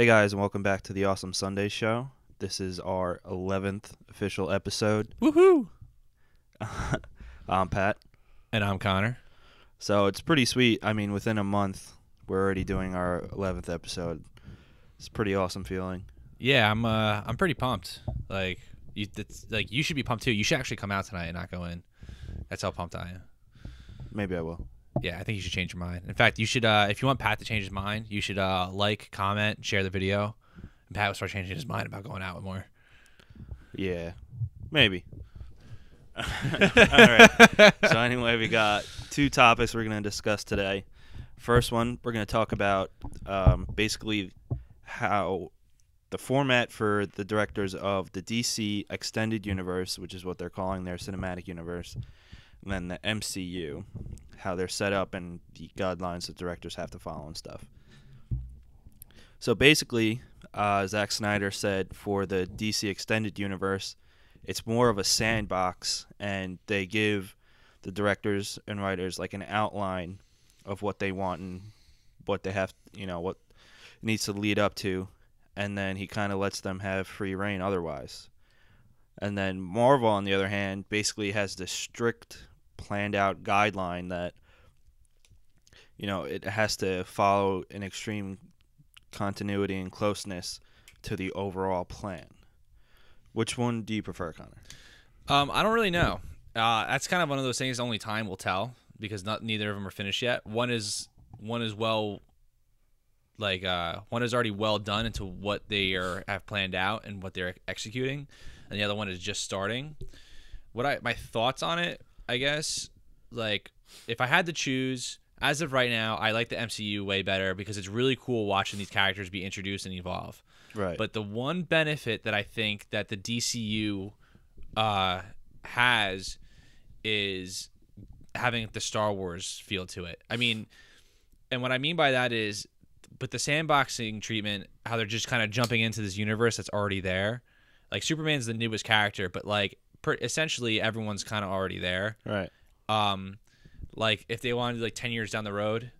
Hey guys, and welcome back to the Awesome Sunday Show. This is our 11th official episode. Woohoo! I'm Pat. And I'm Connor. So it's pretty sweet. I mean, within a month, we're already doing our 11th episode. It's a pretty awesome feeling. Yeah, I'm pretty pumped. You should be pumped too. You should actually come out tonight and not go in. That's how pumped I am. Maybe I will. Yeah, I think you should change your mind. In fact, you should if you want Pat to change his mind, you should like, comment, share the video, and Pat will start changing his mind about going out more. Yeah, maybe. All right. So anyway, we got two topics we're going to discuss today. First one, we're going to talk about basically how the format for the directors of the DC Extended Universe, which is what they're calling their cinematic universe, and then the MCU, how they're set up and the guidelines that directors have to follow and stuff. So basically, Zack Snyder said for the DC Extended Universe, it's more of a sandbox, and they give the directors and writers like an outline of what they want and what they have, what it needs to lead up to, and then he kind of lets them have free reign otherwise. And then Marvel, on the other hand, basically has this strict, planned out guideline that, it has to follow an extreme continuity and closeness to the overall plan. Which one do you prefer, Connor? I don't really know. That's kind of one of those things only time will tell because neither of them are finished yet. One is already well done into what they have planned out and what they're executing, and the other one is just starting. My thoughts on it, I guess, if I had to choose, as of right now, I like the MCU way better because it's really cool watching these characters be introduced and evolve. Right. But the one benefit that I think that the DCU has is having the Star Wars feel to it. I mean, and what I mean by that is, but the sandboxing treatment, how they're just kind of jumping into this universe that's already there. Like Superman's the newest character, but essentially everyone's kind of already there. Right. If they want to do 10 years down the road,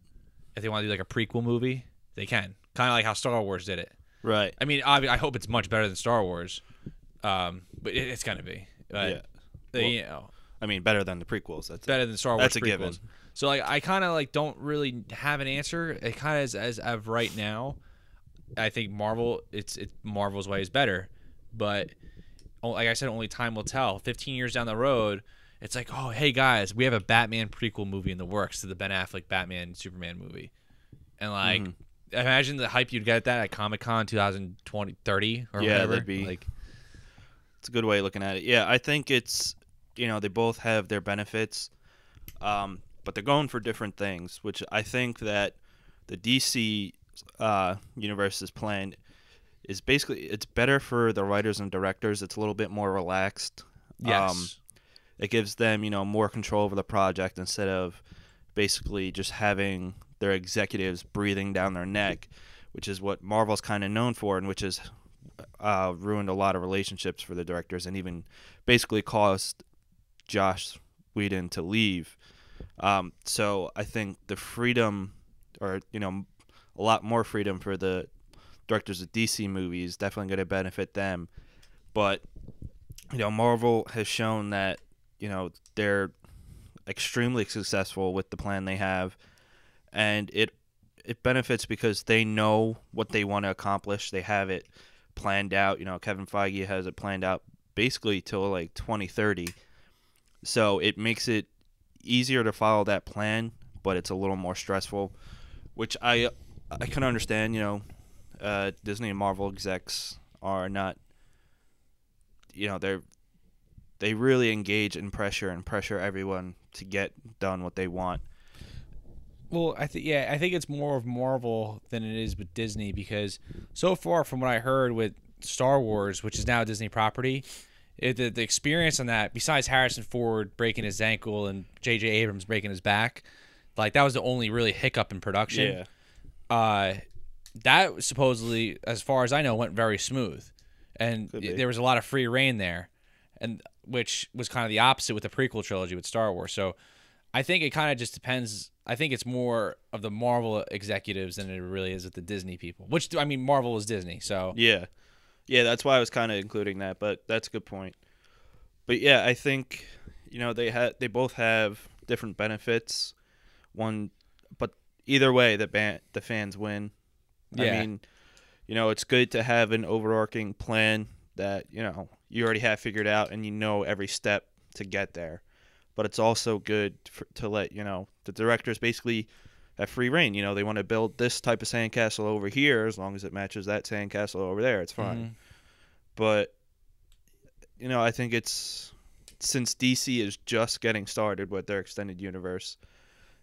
if they want to do a prequel movie, they can. Kind of like how Star Wars did it. Right. I mean, I hope it's much better than Star Wars, but it's gonna be. But, yeah. I mean, better than the prequels. That's better than Star Wars. That's a prequels. given. So I kind of don't really have an answer. It kind of as of right now, I think Marvel's way is better, but like I said, only time will tell. 15 years down the road, it's like, oh hey guys, we have a Batman prequel movie in the works to the Ben Affleck Batman Superman movie, and imagine the hype you'd get at that at Comic-Con 2030 or whatever. That'd be it's a good way of looking at it. Yeah, I think it's they both have their benefits, but they're going for different things, which I think that the DC universe's plan is basically it's better for the writers and directors. It's a little bit more relaxed. Yes. It gives them more control over the project instead of basically just having their executives breathing down their neck, which is what Marvel's kind of known for, and which has ruined a lot of relationships for the directors and even basically caused Joss Whedon to leave. So I think the freedom, or a lot more freedom for the directors of DC movies, definitely going to benefit them. But Marvel has shown that they're extremely successful with the plan they have, and it benefits because they know what they want to accomplish. They have it planned out. Kevin Feige has it planned out basically till 2030. So it makes it easier to follow that plan, but it's a little more stressful, which I can understand. Disney and Marvel execs are not, they really engage in pressure and pressure everyone to get done what they want. Well, I think it's more of Marvel than it is with Disney because so far from what I heard with Star Wars, which is now a Disney property, the experience on that, besides Harrison Ford breaking his ankle and J.J. Abrams breaking his back, that was the only really hiccup in production. Yeah. That supposedly, as far as I know, went very smooth, and there was a lot of free reign there, and which was kind of the opposite with the prequel trilogy with Star Wars. So I think it kind of just depends. I think it's more of the Marvel executives than it really is with the Disney people. Which, I mean, Marvel is Disney, so Yeah. Yeah, that's why I was kind of including that, but that's a good point. But yeah, I think they both have different benefits. One, but either way, the fans win. I yeah. mean, it's good to have an overarching plan that you already have figured out and every step to get there. But it's also good to let the directors basically have free reign. They want to build this type of sandcastle over here, as long as it matches that sandcastle over there, it's fine. Mm-hmm. But I think since DC is just getting started with their extended universe,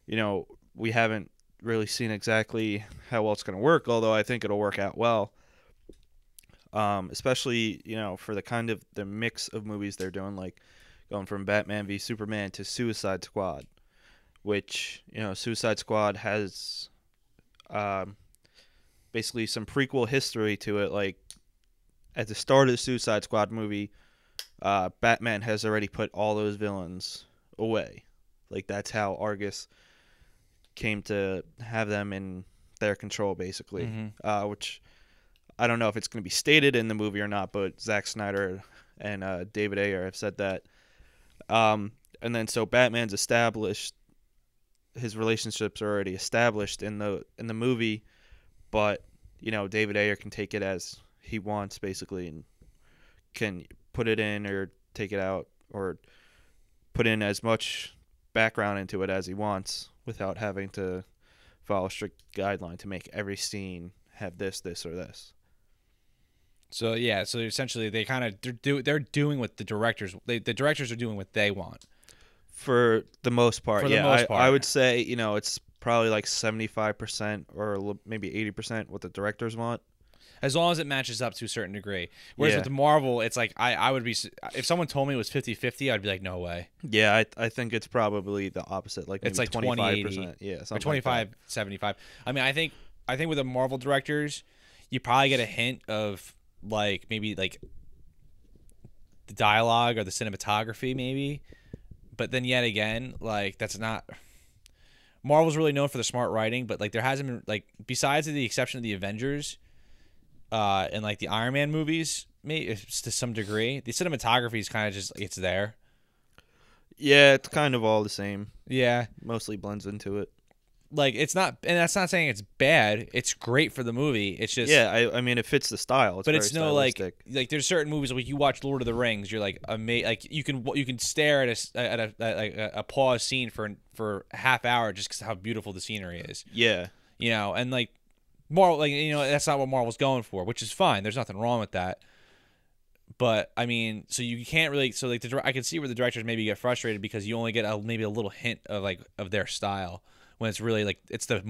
we haven't really seen exactly how well it's going to work, although I think it'll work out well. Especially, for the kind of the mix of movies they're doing, like going from Batman v Superman to Suicide Squad, which, Suicide Squad has basically some prequel history to it. Like, at the start of the Suicide Squad movie, Batman has already put all those villains away. Like, that's how Argus came to have them in their control, basically. Mm-hmm. Which I don't know if it's going to be stated in the movie or not, but Zack Snyder and David Ayer have said that. And then so Batman's established, his relationships are already established in the movie, but David Ayer can take it as he wants, basically, and can put it in or take it out or put in as much background into it as he wants without having to follow a strict guideline to make every scene have this, or this. So yeah, so essentially they kind of they're doing what the directors are doing what they want for the most part. For the most part. I would say it's probably like 75% or maybe 80% what the directors want. As long as it matches up to a certain degree. Whereas Yeah. with the Marvel, it's like I would be, if someone told me it was 50-50, I'd be like, no way. Yeah, I think it's probably the opposite. Like, It's maybe like 25%. Yeah, or something 25-75. I mean, I think with the Marvel directors, you probably get a hint of like maybe like the dialogue or the cinematography, maybe. But then yet again, like that's not. Marvel's really known for the smart writing, but like there hasn't been, like, besides the exception of the Avengers, and like the Iron Man movies, maybe to some degree, the cinematography is kind of just, it's there. Yeah, it's kind of all the same. Yeah, Mostly blends into it. like it's not, and that's not saying it's bad. It's great for the movie. It's just I mean, it fits the style. It's but very it's no like stylistic. there's certain movies like you watch Lord of the Rings, you're like like you can stare at a pause scene for a half hour just because how beautiful the scenery is. Yeah. And like Marvel, like that's not what Marvel's going for, which is fine. There's nothing wrong with that. But I mean, so you can't really, so like I can see where the directors maybe get frustrated because you only get maybe a little hint of their style when it's really like it's the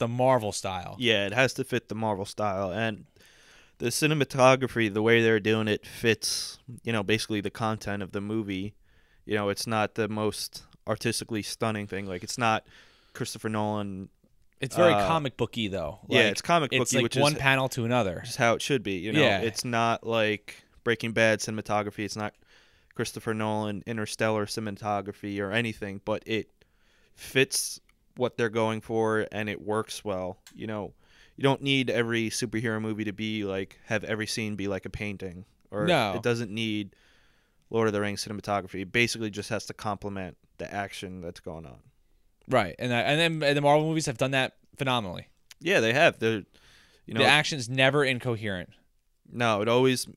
Marvel style. Yeah, it has to fit the Marvel style, and the cinematography, the way they're doing it, fits basically the content of the movie. It's not the most artistically stunning thing. Like, it's not Christopher Nolan. It's very comic booky though. Like, yeah, it's comic booky, it's like which one is panel to another. just how it should be. Yeah. It's not like Breaking Bad cinematography. It's not Christopher Nolan Interstellar cinematography or anything, but it fits what they're going for and it works well. You don't need every superhero movie to be like have every scene be like a painting, or No. it doesn't need Lord of the Rings cinematography. It basically just has to complement the action that's going on. Right, and then the Marvel movies have done that phenomenally. Yeah, they have. The action's never incoherent. No, it always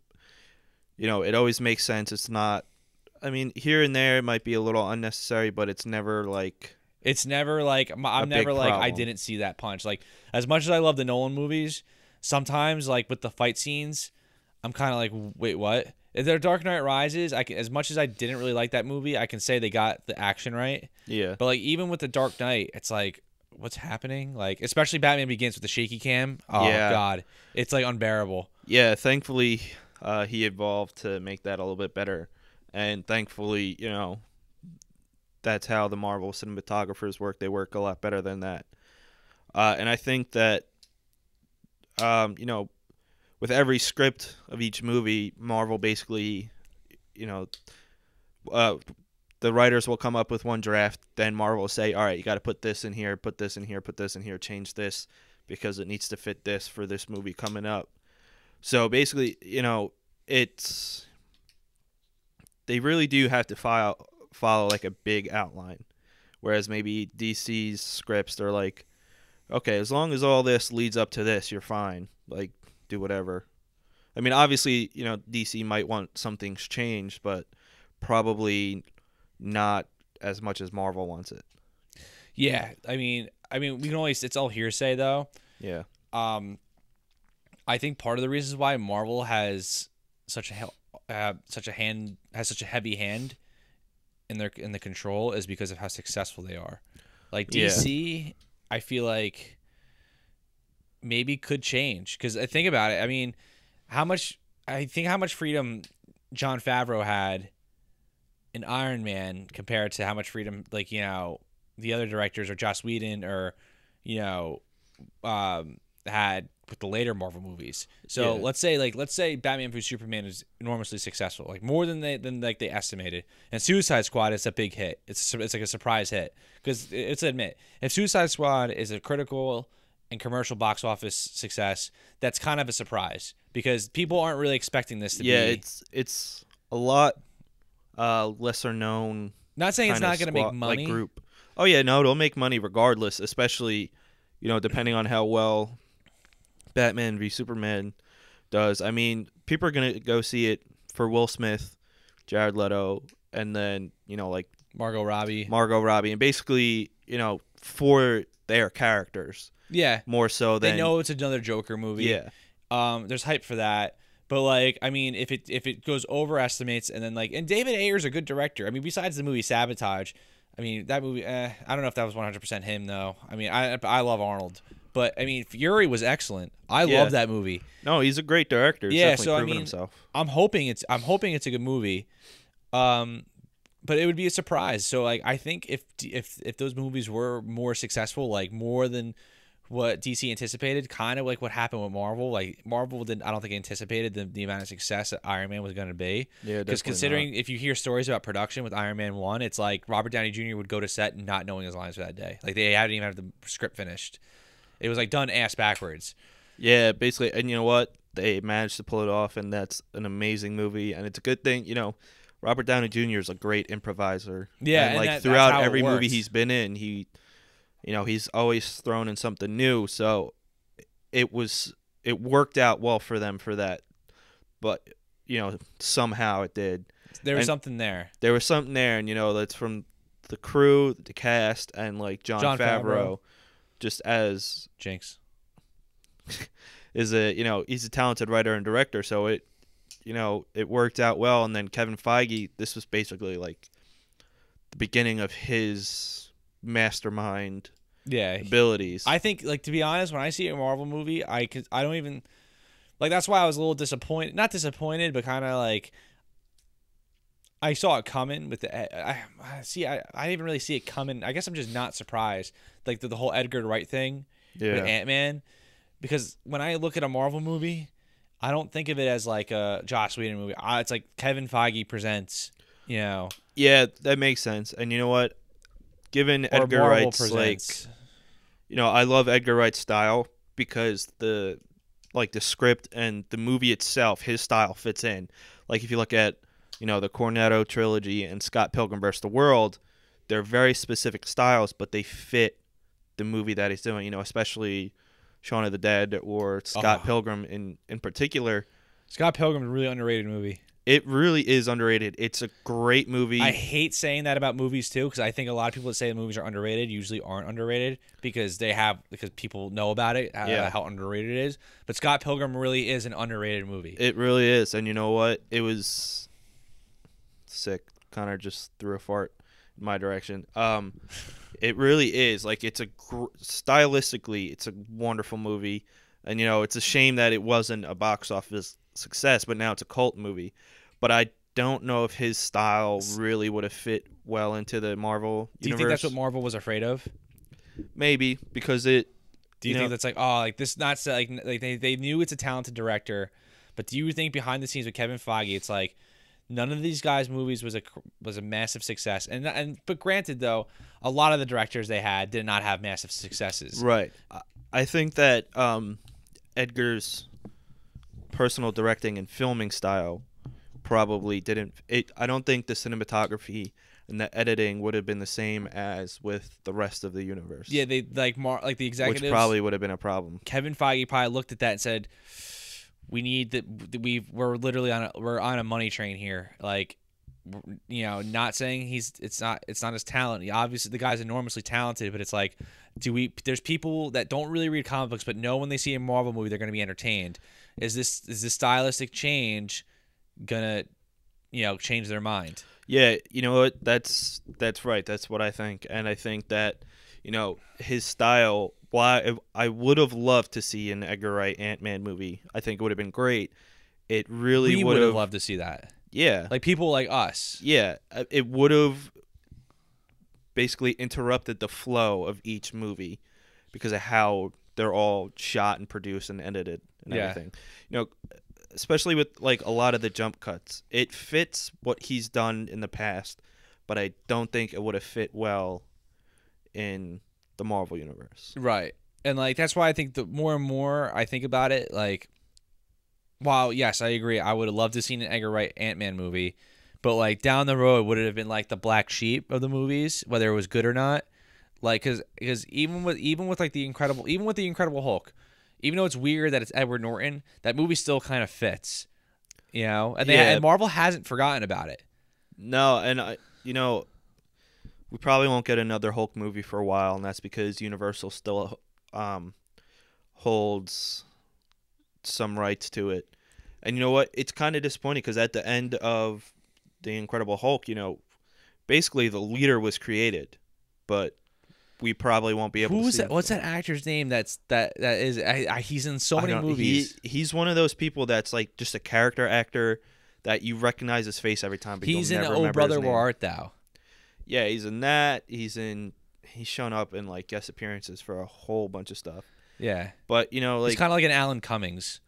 makes sense. It's not. I mean, here and there it might be a little unnecessary, but it's never like. It's never like I'm never like I problem. didn't see that punch. Like, as much as I love the Nolan movies, sometimes like with the fight scenes, I'm kind of like, wait, what? If they're Dark Knight Rises, as much as I didn't really like that movie, I can say they got the action right. Yeah. But like even with the Dark Knight, it's like, what's happening? Like, especially Batman Begins with the shaky cam. Oh Yeah. God, it's like unbearable. Yeah, thankfully he evolved to make that a little bit better, and thankfully that's how the Marvel cinematographers work. They work a lot better than that, and I think that with every script of each movie, Marvel basically the writers will come up with one draft, then Marvel will say, all right, you got to put this in here, put this in here, put this in here, change this because it needs to fit this for this movie coming up. So basically, it's they really do have to follow like a big outline, whereas maybe DC's scripts they're like, okay, as long as all this leads up to this, you're fine. Like, do whatever. I mean, obviously, DC might want some things changed, but probably not as much as Marvel wants it. Yeah, I mean, we can always. It's all hearsay, though. Yeah. I think part of the reasons why Marvel has such a heavy hand in the control is because of how successful they are. Like DC, I feel like maybe could change because I think about it. I mean, how much freedom Jon Favreau had in Iron Man compared to how much freedom the other directors or Joss Whedon or had with the later Marvel movies. So let's say Batman v Superman is enormously successful, like more than they estimated. And Suicide Squad is a big hit. It's like a surprise hit because let's admit, if Suicide Squad is a critical and commercial box office success, that's kind of a surprise because people aren't really expecting this to be. Yeah, it's a lot lesser known. Not saying it's not going to make money. Like group. Oh yeah, no, it'll make money regardless, especially depending on how well Batman v Superman does. I mean, people are gonna go see it for Will Smith, Jared Leto, and then like Margot Robbie, and basically for their characters. Yeah, more so than they know it's another Joker movie. Yeah, there's hype for that. But like, I mean, if it goes overestimates and then and David Ayer's a good director. I mean, besides the movie Sabotage, I mean that movie. I don't know if that was 100% him though. I mean, I love Arnold. But I mean, Fury was excellent. I love that movie. No, he's a great director. He's definitely proven himself. I'm hoping it's a good movie. But it would be a surprise. So like, I think if those movies were more successful, like more than what DC anticipated, kind of like what happened with Marvel. Like Marvel didn't, I don't think anticipated the amount of success that Iron Man was going to be. Yeah, because considering if you hear stories about production with Iron Man 1, it's like Robert Downey Jr. would go to set not knowing his lines for that day. Like they hadn't even had the script finished. It was like done ass backwards. Yeah, basically, and you know what? They managed to pull it off, and that's an amazing movie, and it's a good thing. Robert Downey Jr. is a great improviser. Yeah, and like throughout every movie he's been in, he's always thrown in something new. So it worked out well for them for that, but somehow it did. There was something there. There was something there, and that's from the crew, the cast, and like Jon Favreau. Just as Jinx is he's a talented writer and director, so it worked out well. And then Kevin Feige, this was basically like the beginning of his mastermind abilities. I think, like, to be honest, when I see a Marvel movie, I don't even like. That's why I was a little disappointed. Not disappointed, but kind of like I saw it coming with the. I didn't even really see it coming. I guess I'm just not surprised. Like the whole Edgar Wright thing with Ant-Man, because when I look at a Marvel movie, I don't think of it as like a Joss Whedon movie. It's like Kevin Feige presents. Yeah, that makes sense. And you know what? Given Edgar Wright's presents. I love Edgar Wright's style because the script and the movie itself, his style fits in. Like if you look at the Cornetto trilogy and Scott Pilgrim vs. the World, they're very specific styles, but they fit the movie that he's doing. Especially Shaun of the Dead or Scott Pilgrim in particular. Scott Pilgrim is a really underrated movie. It really is underrated. It's a great movie. I hate saying that about movies too, because I think a lot of people that say the movies are underrated usually aren't underrated because people know about it, how underrated it is. But Scott Pilgrim really is an underrated movie. It really is, and you know what? It was sick. Connor just threw a fart in my direction. It really is. Like, it's stylistically, it's a wonderful movie. And, it's a shame that it wasn't a box office success, but now it's a cult movie. But I don't know if his style really would have fit well into the Marvel universe. Do you think that's what Marvel was afraid of? Maybe, because it... Do you think that's like, this not... Like they knew it's a talented director, but do you think behind the scenes with Kevin Feige, it's like, None of these guys' movies was a massive success. But granted, though, a lot of the directors they had did not have massive successes. Right. I think that Edgar's personal directing and filming style probably didn't. I don't think the cinematography and the editing would have been the same as with the rest of the universe. Yeah, they like the executives, which probably would have been a problem. Kevin Feige probably looked at that and said, "We need that. We're literally on a money train here. Like, not saying it's not his talent. Obviously, the guy's enormously talented, but it's like, there's people that don't really read comic books, but know when they see a Marvel movie, they're going to be entertained. Is this stylistic change gonna, change their mind?" Yeah, you know what? That's right. That's what I think, and I think that, his style. Why I would have loved to see an Edgar Wright Ant-Man movie. I think it would have been great. It really would have loved to see that. Yeah, like people like us. Yeah, it would have basically interrupted the flow of each movie because of how they're all shot and produced and edited and everything. Especially with like a lot of the jump cuts. It fits what he's done in the past, but I don't think it would have fit well in the Marvel universe. Right. And like that's why I think the more and more I think about it, like, while yes, I agree, I would have loved to see an Edgar Wright Ant-Man movie, but like down the road would it have been like the black sheep of the movies, whether it was good or not? Like because even with like the Incredible Hulk, even though it's weird that it's Edward Norton, that movie still kind of fits, and Marvel hasn't forgotten about it. No, and we probably won't get another Hulk movie for a while, and that's because Universal still holds some rights to it. And you know what? It's kind of disappointing because at the end of the Incredible Hulk, basically the leader was created, but we probably won't be able to see. What's that actor's name? That is he's in so many movies. He's one of those people that's like just a character actor that you recognize his face every time, but he's you'll in never Oh remember Brother his name. Where Art Thou? Yeah, he's in that. He's shown up in like guest appearances for a whole bunch of stuff. Yeah, but he's kind of like an Alan Cummings.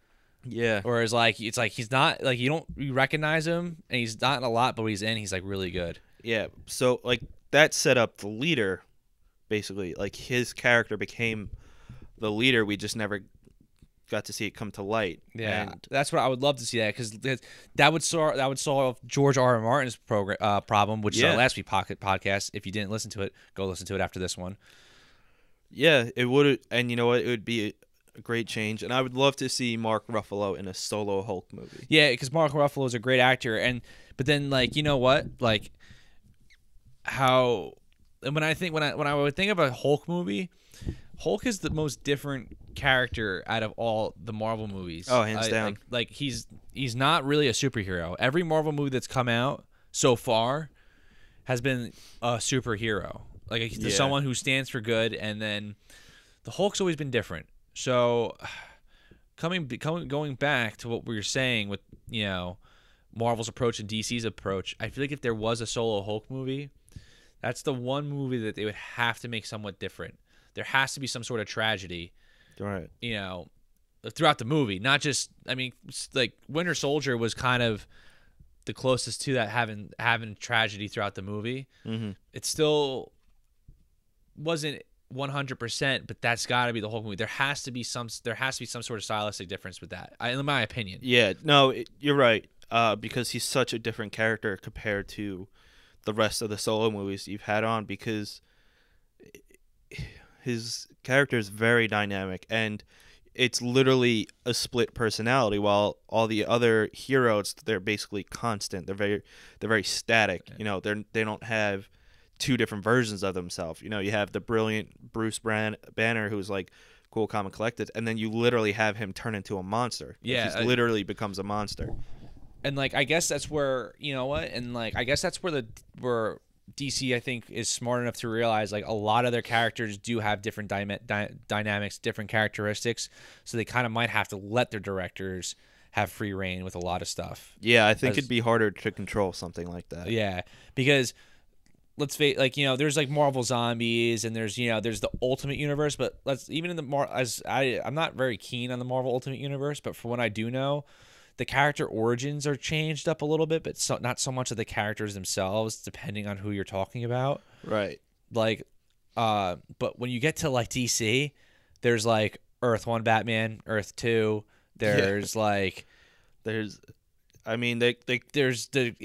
Yeah, whereas like it's like he's not like you recognize him and he's not in a lot, but when he's like really good. Yeah, so like that set up the leader. Basically, like his character became the leader. We just never got to see it come to light. Yeah, that's what I would love to see, that because that would solve George R. R. Martin's problem, which is our last week podcast. If you didn't listen to it, go listen to it after this one. Yeah, it would, and you know what? It would be a great change, and I would love to see Mark Ruffalo in a solo Hulk movie. Yeah, because Mark Ruffalo is a great actor, but then like you know what, like how. And when I would think of a Hulk movie, Hulk is the most different character out of all the Marvel movies. Oh, hands down. Like he's not really a superhero. Every Marvel movie that's come out so far has been a superhero. Like someone who stands for good, and then the Hulk's always been different. So going back to what we were saying with Marvel's approach and DC's approach, I feel like if there was a solo Hulk movie, that's the one movie that they would have to make somewhat different. There has to be some sort of tragedy, right? Throughout the movie, not just. I mean, like Winter Soldier was kind of the closest to that having tragedy throughout the movie. Mm-hmm. It still wasn't 100%, but that's got to be the whole movie. There has to be some sort of stylistic difference with that, in my opinion. Yeah, no, you're right. Because he's such a different character compared to the rest of the solo movies you've had on, because his character is very dynamic and it's literally a split personality, while all the other heroes, they're basically constant. They're very static. They don't have two different versions of themselves. You have the brilliant Bruce Banner, who's like cool, calm, and collected, and then you literally have him turn into a monster. Yeah, he literally becomes a monster. And like I guess that's where I guess that's where DC I think is smart enough to realize like a lot of their characters do have different dynamics, different characteristics, so they kind of might have to let their directors have free reign with a lot of stuff. Yeah, I think it'd be harder to control something like that. Yeah, because let's face, there's like Marvel Zombies, and there's the Ultimate Universe, but I'm not very keen on the Marvel Ultimate Universe, but for what I do know, the character origins are changed up a little bit, but not so much of the characters themselves, depending on who you're talking about. Right. Like, but when you get to like DC, there's like Earth 1 Batman, Earth 2. There's like, There's, I mean, they there's the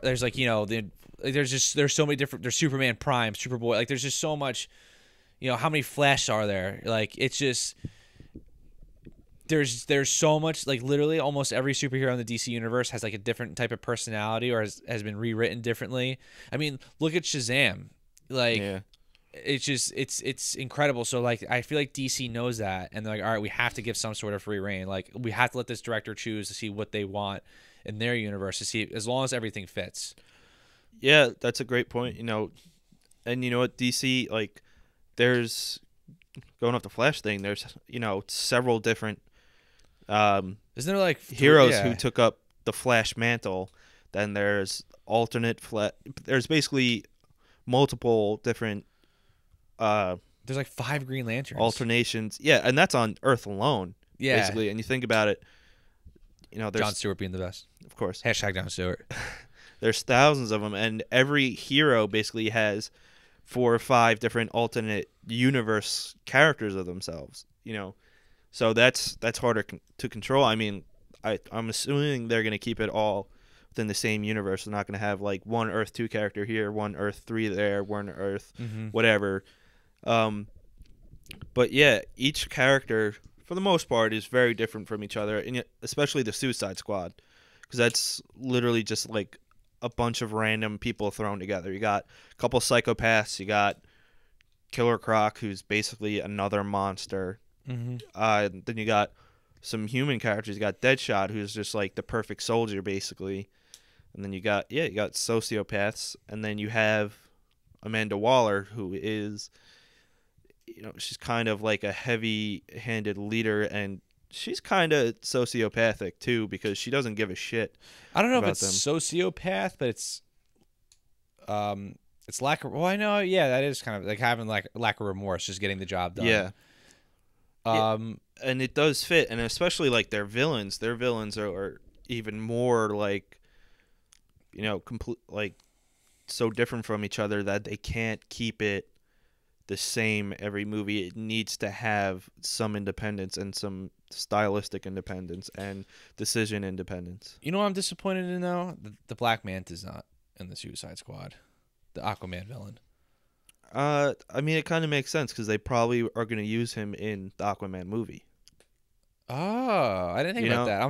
there's like, there's so many different, there's Superman Prime, Superboy. Like, there's just so much, how many Flash are there? Like, it's just, there's so much, like literally almost every superhero in the DC universe has like a different type of personality or has been rewritten differently. I mean, look at Shazam. Like, it's just it's incredible. So like, I feel like DC knows that, and they're like, all right, we have to give some sort of free reign. Like, we have to let this director choose to see what they want in their universe, to see, as long as everything fits. Yeah, that's a great point. And you know what, DC, like, there's, going off the Flash thing, there's several different Isn't there like heroes who took up the Flash mantle. Then there's alternate there's basically multiple different there's like 5 Green Lanterns alternations. Yeah, and that's on Earth alone. Yeah, basically. And you think about it, there's, Jon Stewart being the best. Of course. Hashtag Jon Stewart. There's thousands of them, and every hero basically has 4 or 5 different alternate universe characters of themselves. So that's harder to control. I mean, I'm assuming they're going to keep it all within the same universe. They're not going to have like one Earth 2 character here, one Earth 3 there, one Earth whatever. But yeah, each character for the most part is very different from each other, and especially the Suicide Squad, because that's literally just like a bunch of random people thrown together. You got a couple psychopaths. You got Killer Croc, who's basically another monster. Then you got some human characters. You got Deadshot, who's just like the perfect soldier, basically. And then you got sociopaths. And then you have Amanda Waller, who is, she's kind of like a heavy-handed leader, and she's kind of sociopathic too, because she doesn't give a shit. I don't know if it's sociopath, but it's lack of. Well, I know. Yeah, that is kind of like having like lack of remorse, just getting the job done. Yeah. And it does fit, and especially like their villains. Their villains are even more like, like so different from each other that they can't keep it the same every movie. It needs to have some independence and some stylistic independence and decision independence. You know what I'm disappointed in though? The Black Manta's not in the Suicide Squad, the Aquaman villain. I mean, it kind of makes sense because they probably are going to use him in the Aquaman movie. Oh, I didn't think about that.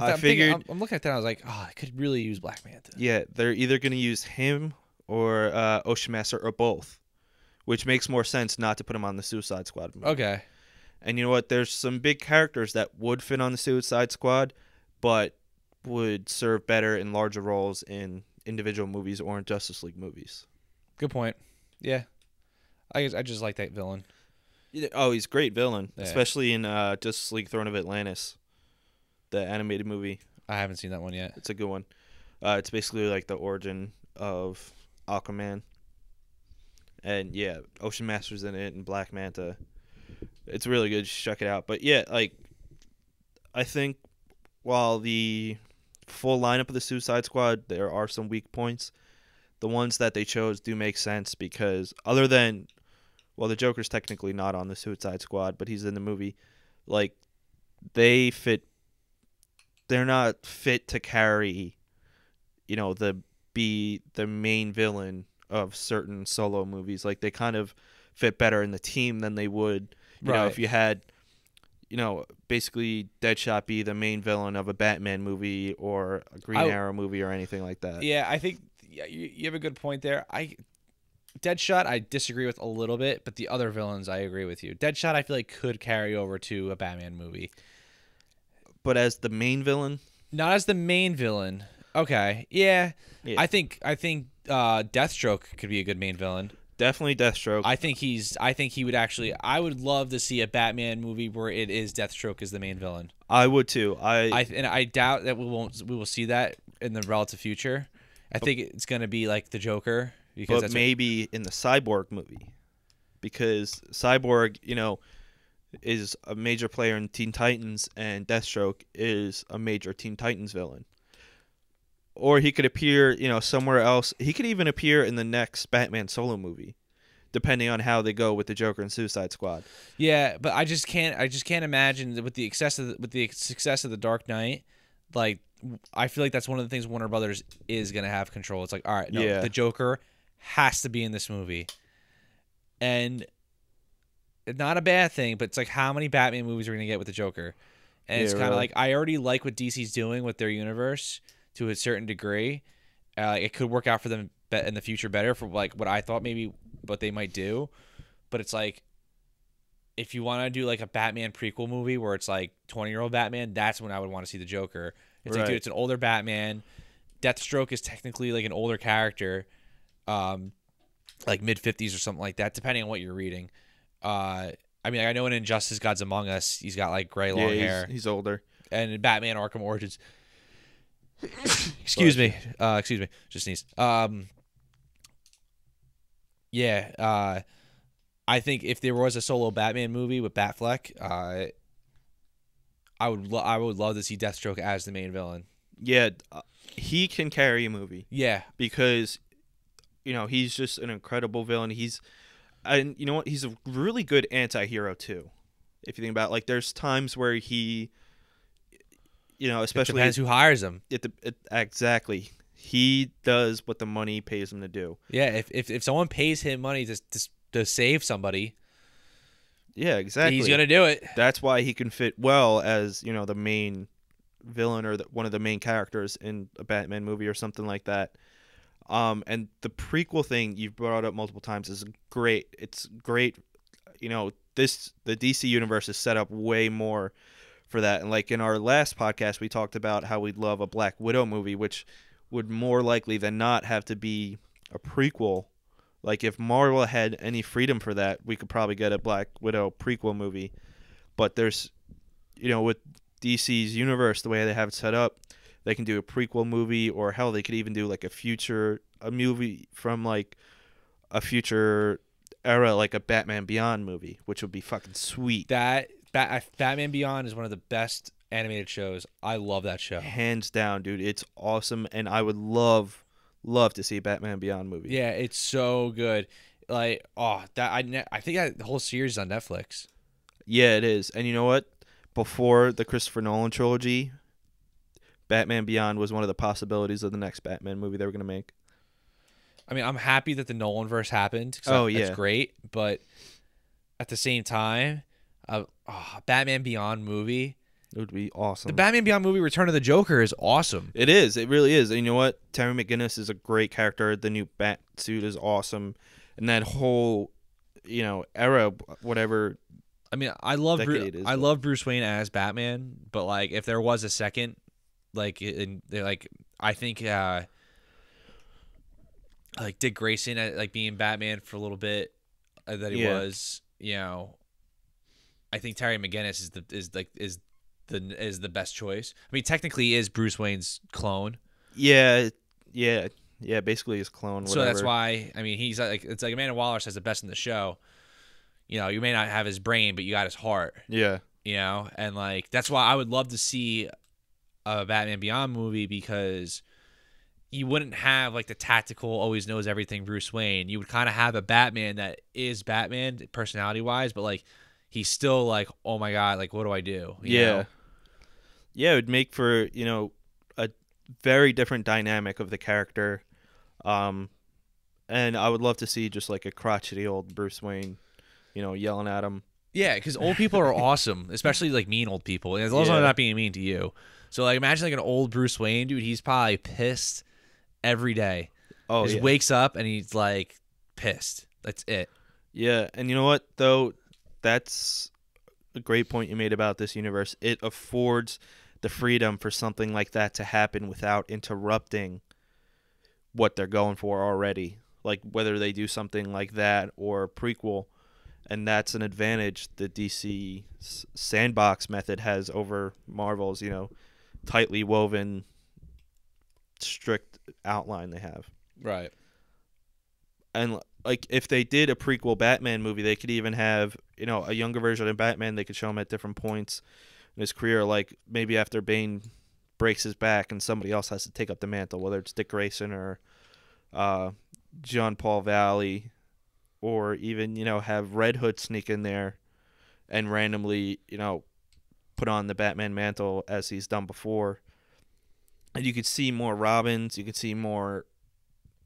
I'm looking at that. I was like, I could really use Black Manta. Yeah, they're either going to use him or Ocean Master or both, which makes more sense not to put him on the Suicide Squad movie. Okay. And you know what? There's some big characters that would fit on the Suicide Squad, but would serve better in larger roles in individual movies or in Justice League movies. Good point. Yeah. I just like that villain. Oh, he's a great villain, yeah. Especially in Justice League Throne of Atlantis, the animated movie. I haven't seen that one yet. It's a good one. It's basically like the origin of Aquaman. And yeah, Ocean Master's in it and Black Manta. It's really good. Just check it out. But yeah, like, I think while the full lineup of the Suicide Squad, there are some weak points. The ones that they chose do make sense because other than, well, the Joker's technically not on the Suicide Squad, but he's in the movie. Like, they're not fit to carry, be the main villain of certain solo movies. Like, they kind of fit better in the team than they would, if you had, basically Deadshot be the main villain of a Batman movie or a Green Arrow movie or anything like that. Yeah, I think you have a good point there. Deadshot, I disagree with a little bit, but the other villains, I agree with you. Deadshot, I feel like could carry over to a Batman movie. But as the main villain? Not as the main villain. Okay, yeah. I think Deathstroke could be a good main villain. Definitely Deathstroke. I think he would actually. I would love to see a Batman movie where it is Deathstroke as the main villain. I would too. I doubt that we will see that in the relative future. I think it's gonna be like the Joker. Because but maybe in the Cyborg movie, because Cyborg, is a major player in Teen Titans, and Deathstroke is a major Teen Titans villain. Or he could appear, somewhere else. He could even appear in the next Batman solo movie, depending on how they go with the Joker and Suicide Squad. Yeah, but I just can't imagine that with the success of the Dark Knight, like I feel like that's one of the things Warner Brothers is gonna have control. It's like, all right, no, Yeah. the Joker has to be in this movie, and it's not a bad thing. But it's like, how many Batman movies are we gonna get with the Joker? And it's kind of like, I already like what DC's doing with their universe to a certain degree. It could work out for them in the future better for like what I thought maybe what they might do, but it's like, if you want to do like a Batman prequel movie where it's like 20-year-old Batman, that's when I would want to see the Joker. It's like, dude, it's an older Batman. Deathstroke is technically like an older character, like mid-50s or something like that, depending on what you're reading. I mean, I know in Injustice Gods Among Us, he's got like gray long hair. He's older. And in Batman Arkham Origins, excuse me, just sneezed. Yeah, I think if there was a solo Batman movie with Batfleck, I would love to see Deathstroke as the main villain. Yeah, he can carry a movie. Yeah, because he's just an incredible villain. And you know what? He's a really good anti-hero too. If you think about it, like there's times where he, especially it depends who hires him. Exactly. He does what the money pays him to do. Yeah, if someone pays him money to save somebody, yeah, exactly, he's gonna do it. That's why he can fit well as the main villain or one of the main characters in a Batman movie or something like that. And the prequel thing you've brought up multiple times is great. It's great. The DC universe is set up way more for that. And like in our last podcast, we talked about how we'd love a Black Widow movie, which would more likely than not have to be a prequel. Like if Marvel had any freedom for that, we could probably get a Black Widow prequel movie. But there's, with DC's universe, the way they have it set up, they can do a prequel movie, or hell, they could even do like a movie from like a future era, like a Batman Beyond movie, which would be fucking sweet. Batman Beyond is one of the best animated shows. I love that show. Hands down, dude. It's awesome, and I would love to see a Batman Beyond movie. Yeah, it's so good. Like, I think the whole series is on Netflix. Yeah, it is. And you know what? Before the Christopher Nolan trilogy, Batman Beyond was one of the possibilities of the next Batman movie they were going to make. I mean, I'm happy that the Nolanverse happened. Oh, yeah. That's great. But at the same time, Batman Beyond movie. It would be awesome. The Batman Beyond movie, Return of the Joker, is awesome. It is. It really is. And you know what? Terry McGinnis is a great character. The new Bat suit is awesome. And that whole, era, whatever. I mean, I love Bruce Wayne as Batman, but like if there was a second, I think like Dick Grayson like being Batman for a little bit that he was, I think Terry McGinnis is the best choice. I mean, technically he is Bruce Wayne's clone. Yeah, basically his clone. Whatever. So that's why, I mean, he's like, it's like Amanda Waller says the best in the show. You may not have his brain, but you got his heart. Yeah. And like that's why I would love to see a Batman Beyond movie, because you wouldn't have like the tactical, always knows everything Bruce Wayne. You would kind of have a Batman that is Batman personality wise, but like he's still like, oh my God, like what do I do? You know? Yeah, it would make for, a very different dynamic of the character. And I would love to see just like a crotchety old Bruce Wayne, yelling at him. Yeah, because old people are awesome, especially like mean old people. As long as they're not being mean to you. So like imagine like an old Bruce Wayne, dude. He's probably pissed every day. Oh, he just wakes up and he's like pissed. That's it. Yeah, and you know what though? That's a great point you made about this universe. It affords the freedom for something like that to happen without interrupting what they're going for already. Like whether they do something like that or a prequel. And that's an advantage the DC sandbox method has over Marvel's, tightly woven, strict outline they have. Right. And like if they did a prequel Batman movie, they could even have a younger version of Batman. They could show him at different points in his career, like maybe after Bane breaks his back and somebody else has to take up the mantle, whether it's Dick Grayson or John Paul Valley, or even have Red Hood sneak in there and randomly put on the Batman mantle as he's done before. And you could see more Robins, you could see more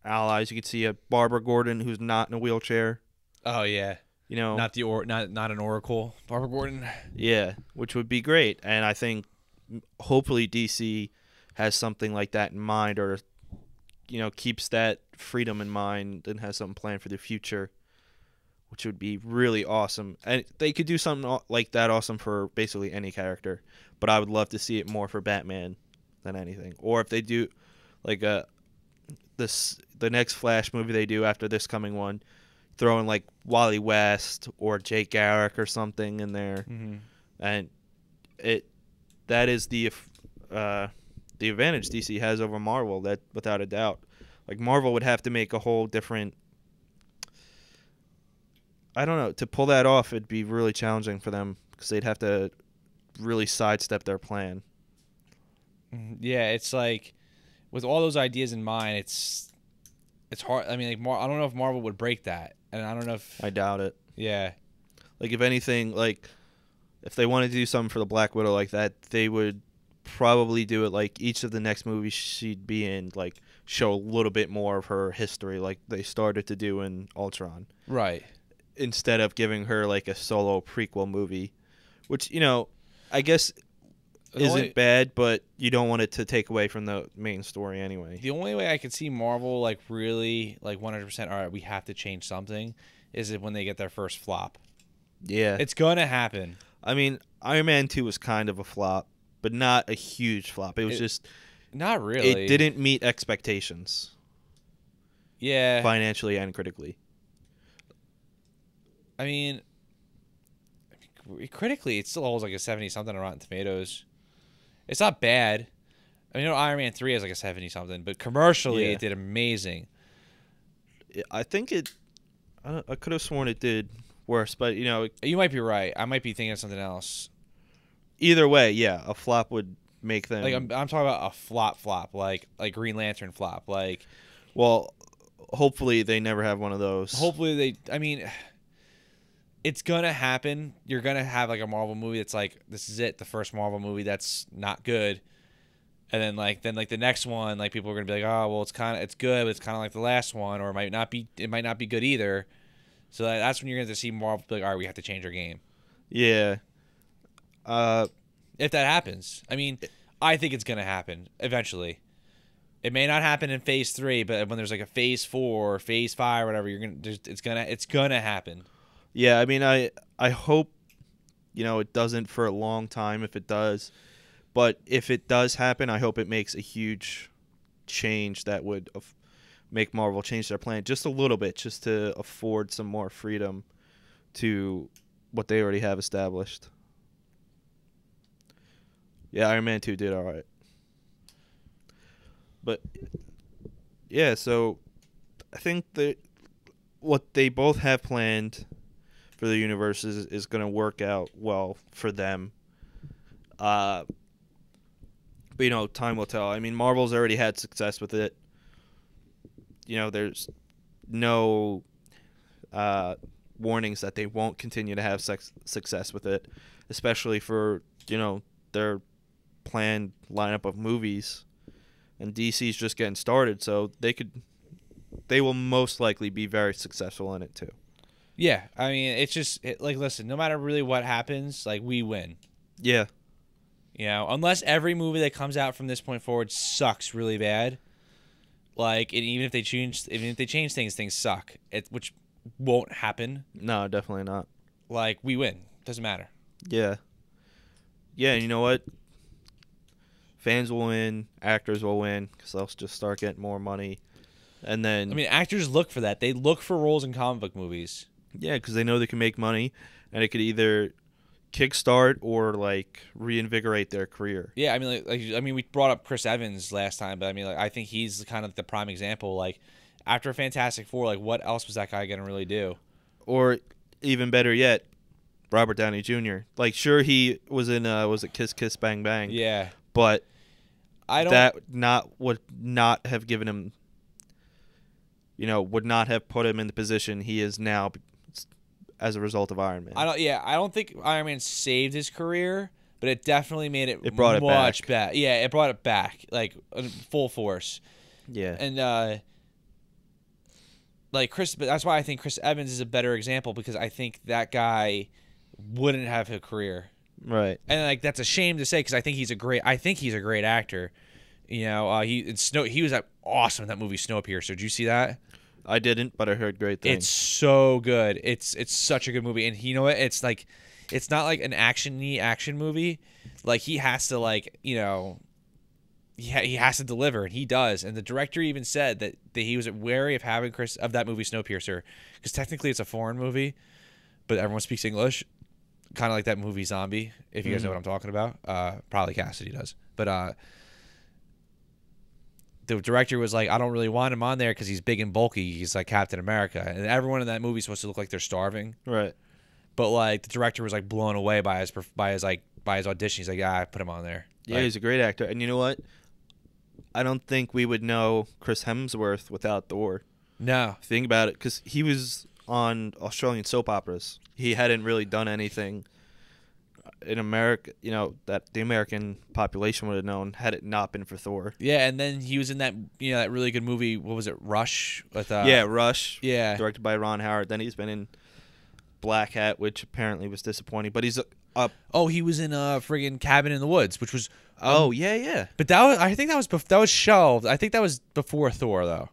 allies, you could see a Barbara Gordon who's not in a wheelchair. Oh yeah, not an Oracle, Barbara Gordon. Yeah, which would be great. And I think hopefully DC has something like that in mind, or keeps that freedom in mind and has something planned for the future, which would be really awesome. And they could do something like that awesome for basically any character, but I would love to see it more for Batman than anything. Or if they do like the next Flash movie they do after this coming one, throw in like Wally West or Jake Garrick or something in there. And that is the advantage DC has over Marvel, that without a doubt. Like Marvel would have to make a whole different, I don't know, to pull that off it'd be really challenging for them because they'd have to really sidestep their plan. Yeah, it's like with all those ideas in mind, it's hard. I mean, like I don't know if Marvel would break that, and I don't know if I doubt it. Yeah, like if anything, like if they wanted to do something for the Black Widow like that, they would probably do it like each of the next movies she'd be in, like show a little bit more of her history, like they started to do in Ultron, right? Instead of giving her like a solo prequel movie, which I guess isn't bad, but you don't want it to take away from the main story anyway. The only way I could see Marvel like really like 100%, all right, we have to change something, is it when they get their first flop. Yeah, it's gonna happen. I mean, Iron Man 2 was kind of a flop, but not a huge flop. It was just not really. It didn't meet expectations. Yeah, financially and critically. I mean, critically, it still holds like a 70-something on Rotten Tomatoes. It's not bad. I mean, Iron Man 3 has like a 70-something, but commercially, it did amazing. I think I could have sworn it did worse, but you might be right. I might be thinking of something else. Either way, yeah, a flop would make them. Like I'm talking about a flop, like Green Lantern flop, like. Well, hopefully they never have one of those. Hopefully they. I mean, it's gonna happen. You're gonna have like a Marvel movie that's like, this is it, the first Marvel movie that's not good, and then the next one, like people are gonna be like, oh well, it's good, but it's kind of like the last one, or it might not be good either. So that's when you're gonna see Marvel be like, all right, we have to change our game. Yeah. If that happens, I mean, I think it's gonna happen eventually. It may not happen in Phase 3, but when there's like a Phase 4, Phase 5, whatever, it's gonna happen. Yeah, I mean, I hope, it doesn't for a long time if it does. But if it does happen, I hope it makes a huge change that would make Marvel change their plan just a little bit, just to afford some more freedom to what they already have established. Yeah, Iron Man 2 did all right. But, yeah, so I think that what they both have planned for the universe is going to work out well for them. But, time will tell. I mean, Marvel's already had success with it. There's no warnings that they won't continue to have success with it, especially for, their planned lineup of movies. And DC's just getting started, so they will most likely be very successful in it too. Yeah, I mean, it's just like, listen, no matter really what happens, like, we win. Yeah. Unless every movie that comes out from this point forward sucks really bad. Like, and even if they change things suck. Which won't happen. No, definitely not. Like, we win. Doesn't matter. Yeah. Yeah, and you know what? Fans will win, actors will win, because they'll just start getting more money. And then, I mean, actors look for that. They look for roles in comic book movies. Yeah, because they know they can make money, and it could either kickstart or like reinvigorate their career. Yeah, I mean, we brought up Chris Evans last time, but I mean, like, I think he's kind of the prime example. Like, after Fantastic Four, like what else was that guy gonna really do? Or even better yet, Robert Downey Jr. Like, sure, he was in was it Kiss Kiss Bang Bang? Yeah, But I don't. that would not have given him, would not have put him in the position he is now as a result of Iron Man. I don't think Iron Man saved his career, but it definitely made it. It brought it much back. Yeah, it brought it back like full force. Yeah. And like but that's why I think Chris Evans is a better example, because I think that guy wouldn't have a career. Right. And like that's a shame to say, because I think he's a great actor. He was awesome in that movie Snowpiercer. Did you see that? I didn't, but I heard great things. It's so good. It's such a good movie, and you know what? It's like, it's not like an action movie. Like he has to he has to deliver, and he does. And the director even said that he was wary of having that movie Snowpiercer, because technically it's a foreign movie, but everyone speaks English, kind of like that movie Zombie. If you guys know what I'm talking about, probably Cassidy does, but the director was like, I don't really want him on there because he's big and bulky. He's like Captain America, and everyone in that movie is supposed to look like they're starving. Right. But like the director was like blown away by his audition. He's like, yeah, I put him on there. Yeah, Like, he's a great actor, and you know what? I don't think we would know Chris Hemsworth without Thor. no, Think about it, because he was on Australian soap operas. He hadn't really done anything in America, that the American population would have known had it not been for Thor. yeah, and then he was in that that really good movie. What was it, Rush? With Rush. yeah, Directed by Ron Howard. Then he's been in Black Hat, which apparently was disappointing. But he's up. Oh, he was in friggin' Cabin in the Woods, which was yeah. But I think that was shelved. I think that was before Thor though.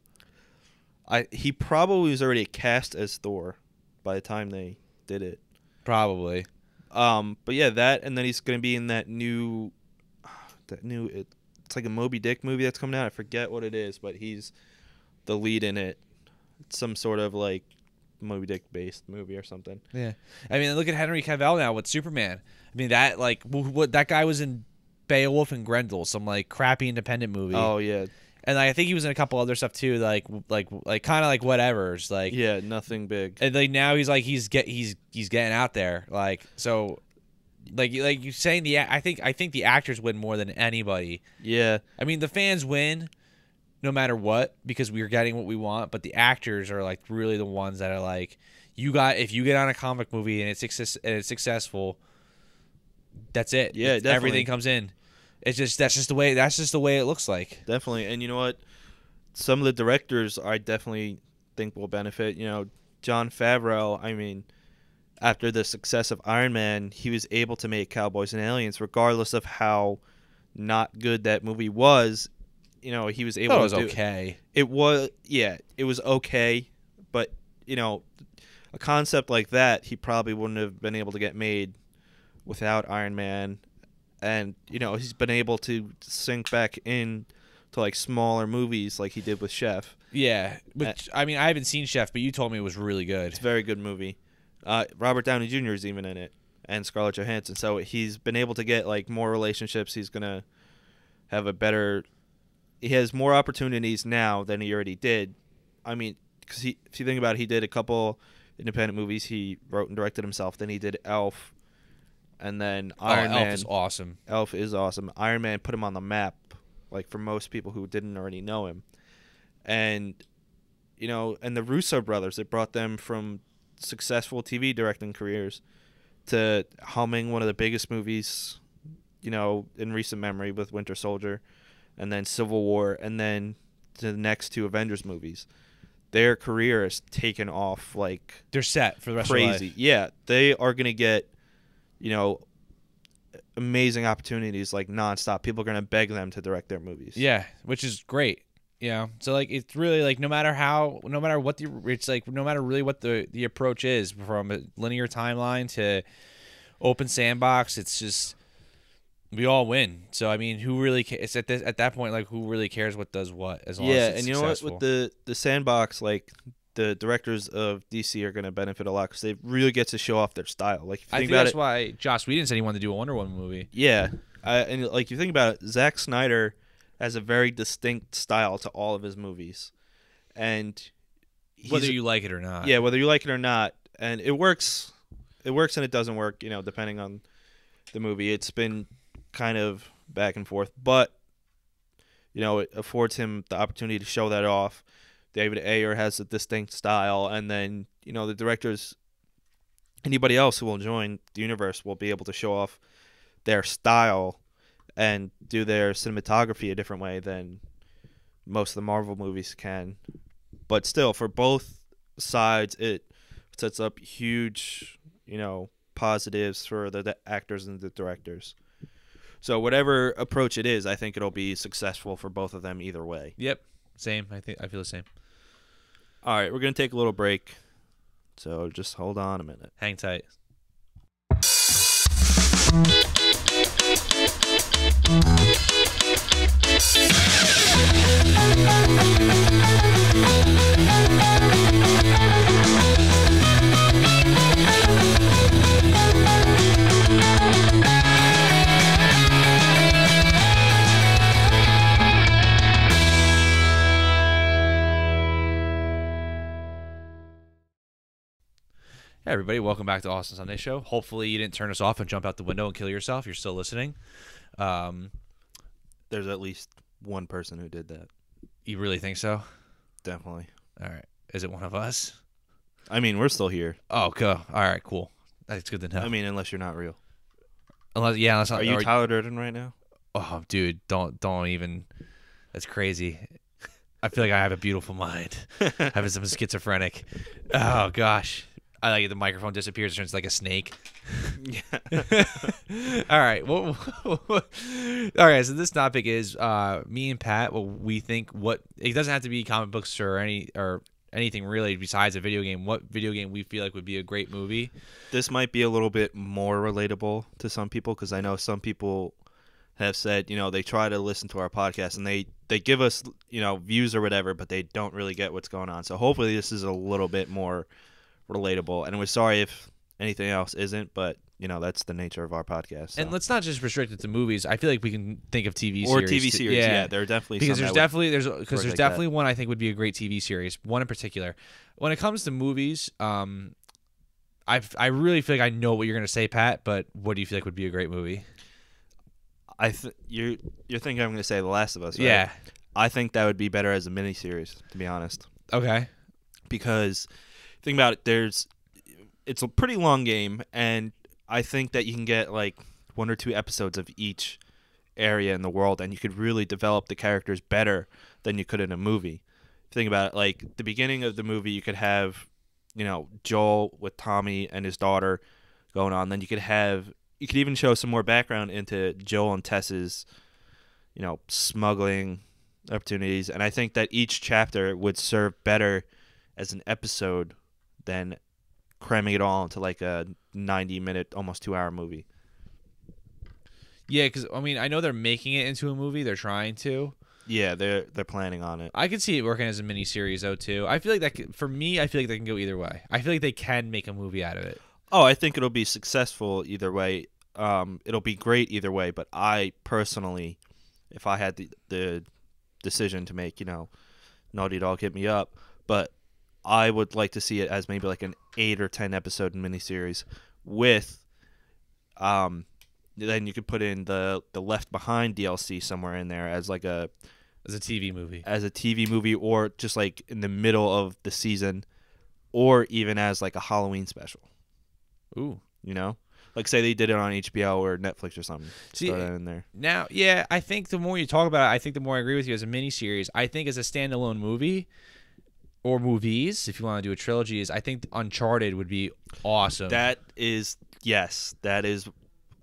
He probably was already cast as Thor by the time they did it. Probably. But yeah, that, and then he's gonna be in that new, it's like a Moby Dick movie that's coming out. I forget what it is, but he's the lead in it. It's some sort of like Moby Dick based movie or something. Yeah, I mean, look at Henry Cavill now with Superman. I mean, that what that guy was in Beowulf and Grendel, some like crappy independent movie. Oh yeah. And I think he was in a couple other stuff too, like kind of like whatever's like. Yeah, nothing big. And like now he's like he's getting out there, like, so, like you saying I think the actors win more than anybody. Yeah. I mean, the fans win no matter what, because we're getting what we want, but the actors are like really the ones that are like, if you get on a comic movie and it's successful, that's it. Yeah, definitely. Everything comes in. It's just that's just the way it looks like. Definitely. And you know what? Some of the directors I definitely think will benefit. Jon Favreau, I mean, after the success of Iron Man, he was able to make Cowboys and Aliens, regardless of how not good that movie was. He was able to do okay. It was, yeah, it was okay, but a concept like that, he probably wouldn't have been able to get made without Iron Man. And he's been able to sink back in to like smaller movies like he did with Chef. Yeah, which I mean, I haven't seen Chef, but you told me it was really good. It's a very good movie. Robert Downey Jr. is even in it, and Scarlett Johansson. So he's been able to get like more relationships. He's gonna have he has more opportunities now than he already did. I mean, because if you think about it, he did a couple independent movies. He wrote and directed himself. Then he did Elf. And then Iron Man. Elf is awesome. Elf is awesome. Iron Man put him on the map, like for most people who didn't already know him. And, and the Russo brothers, it brought them from successful TV directing careers to helming one of the biggest movies, in recent memory with Winter Soldier, and then Civil War, and then to the next two Avengers movies. Their career has taken off like they're set for the rest crazy. of their life. Yeah, they are going to get amazing opportunities like nonstop. People are going to beg them to direct their movies. Yeah, which is great. So like it's really like no matter what the approach is, from a linear timeline to open sandbox, it's just we all win. So I mean, who really it's at that point, like, who really cares what does what, as long as it's and you successful. know what, with the sandbox, like, the directors of DC are going to benefit a lot because they really get to show off their style. Like, if you I think think about that's it, why Joss Whedon said he wanted to do a Wonder Woman movie. Yeah, and like you think about it, Zack Snyder has a very distinct style to all of his movies, and whether you like it or not. Yeah, whether you like it or not, and it works. It works and it doesn't work, depending on the movie. It's been kind of back and forth, but it affords him the opportunity to show that off. David Ayer has a distinct style, and then the directors, anybody else who will join the universe will be able to show off their style and do their cinematography a different way than most of the Marvel movies can. But still, for both sides, it sets up huge, positives for the actors and the directors. So whatever approach it is, I think it'll be successful for both of them either way. Yep. Same. I feel the same. All right, we're going to take a little break. So just hold on a minute. Hang tight. Hey everybody, welcome back to Austin Sunday Show. Hopefully you didn't turn us off and jump out the window and kill yourself. You're still listening. There's at least one person who did that. You really think so? Definitely. All right. Is it one of us? I mean, we're still here. Oh, cool. All right, cool. That's good to know. I mean, unless you're not real. Unless Are you Tyler Durden right now? Oh, dude, don't even. That's crazy. I feel like I have a beautiful mind. Having some schizophrenic. Oh gosh. I like it. The microphone disappears, turns like a snake. Yeah. All right. All right. So this topic is me and Pat. What we think. What it doesn't have to be comic books or anything really besides a video game. What video game we feel like would be a great movie? This might be a little bit more relatable to some people because I know some people have said they try to listen to our podcast and they give us views or whatever, but they don't really get what's going on. So hopefully this is a little bit more relatable, and we're sorry if anything else isn't, but that's the nature of our podcast. So. And let's not just restrict it to movies. I feel like we can think of TV or series. TV series. Yeah, there are definitely because some there's definitely one I think would be a great TV series. One in particular. When it comes to movies, I really feel like I know what you're gonna say, Pat. But what do you feel like would be a great movie? You're thinking I'm gonna say The Last of Us, right? Yeah. I think that would be better as a miniseries, to be honest. Okay. Because think about it, it's a pretty long game, and I think that you can get like 1 or 2 episodes of each area in the world, and you could really develop the characters better than you could in a movie. Think about it, like the beginning of the movie, you could have, Joel with Tommy and his daughter going on. Then you could even show some more background into Joel and Tess's, smuggling opportunities, and I think that each chapter would serve better as an episode than cramming it all into like a 90-minute, almost 2-hour movie. Yeah, because I know they're making it into a movie. They're trying to. Yeah, they're planning on it. I could see it working as a miniseries though too. I feel like for me, I feel like they can go either way. I feel like they can make a movie out of it. Oh, I think it'll be successful either way. It'll be great either way. But I personally, if I had the decision to make, Naughty Dog hit me up, but I would like to see it as maybe like an 8 or 10 episode miniseries with, then you could put in the Left Behind DLC somewhere in there as like as a TV movie, or just like in the middle of the season, or even as like a Halloween special. Ooh, like say they did it on HBO or Netflix or something. See, throw that in there. Now, yeah, I think the more you talk about it, I think the more I agree with you as a miniseries. I think as a standalone movie. Or movies, if you want to do a trilogy, I think Uncharted would be awesome. Yes.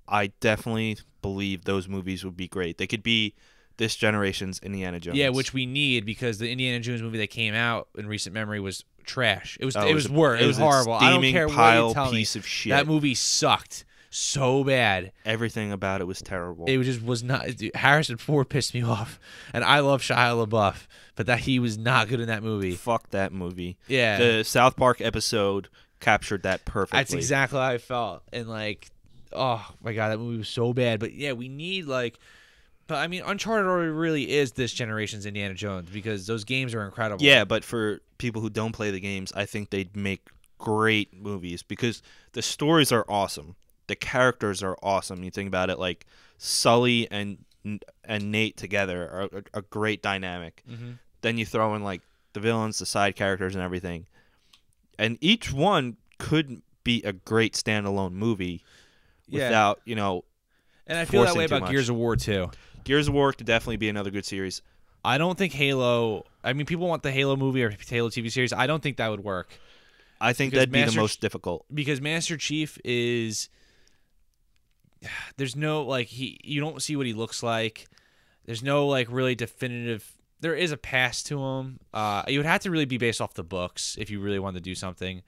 I definitely believe those movies would be great. They could be this generation's Indiana Jones. Yeah, which we need because the Indiana Jones movie that came out in recent memory was trash. It was worse. It was horrible. I don't care what you tell me. Piece of shit. That movie sucked so bad. Everything about it was terrible. It just was not. Dude, Harrison Ford pissed me off, and I love Shia LaBeouf, but that he was not good in that movie. Fuck that movie. Yeah, the South Park episode captured that perfectly. That's exactly how I felt, and like, oh my god, that movie was so bad. But yeah, we need like But I mean, Uncharted already really is this generation's Indiana Jones because those games are incredible. Yeah, but for people who don't play the games, I think they'd make great movies because the stories are awesome. The characters are awesome. You think about it, like Sully and Nate together are a great dynamic. Mm-hmm. Then you throw in like the villains, the side characters, and everything, and each one could be a great standalone movie without And I feel that forcing way too about much. Gears of War too. Gears of War could definitely be another good series. I don't think Halo. I mean, people want the Halo movie or Halo TV series. I don't think that would work. I think Because that'd be the Master most difficult. Because Master Chief is. There's no like you don't see what he looks like. There's no like really definitive. There is a past to him. You would have to really be based off the books if you really wanted to do something.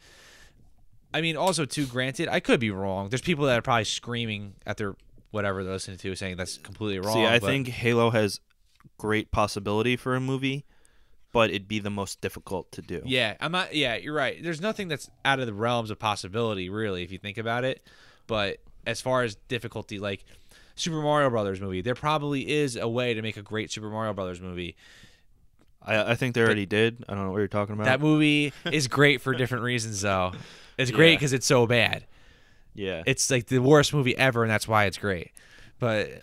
I mean, also too. Granted, I could be wrong. There's people that are probably screaming at their whatever they're listening to, saying that's completely wrong. See, I think Halo has great possibility for a movie, but it'd be the most difficult to do. Yeah, I'm not. Yeah, you're right. There's nothing that's out of the realms of possibility, really, if you think about it. But as far as difficulty, like Super Mario Brothers movie, there probably is a way to make a great Super Mario Brothers movie. I think they already did. I don't know what you're talking about. That movie is great for different reasons, though. It's great because it's so bad. Yeah. It's like the worst movie ever, and that's why it's great. But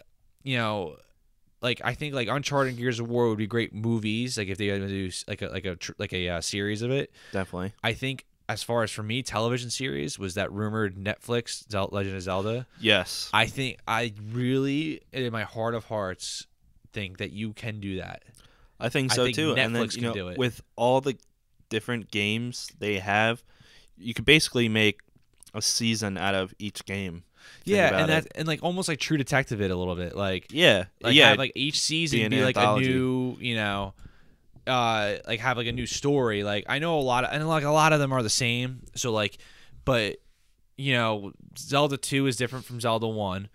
like I think like Uncharted and Gears of War would be great movies. Like if they had to do like a series of it. Definitely. I think as far as for me, television series was that rumored Netflix Legend of Zelda. Yes. I really, in my heart of hearts, think that you can do that. I think so too. Netflix and then can do it. with all the different games they have, you could basically make a season out of each game. Yeah, and like almost like True Detective it a little bit, like have like each season be like anthology. a new, like have like a new story. Like I know a lot of them are the same. So like, but Zelda 2 is different from Zelda 1.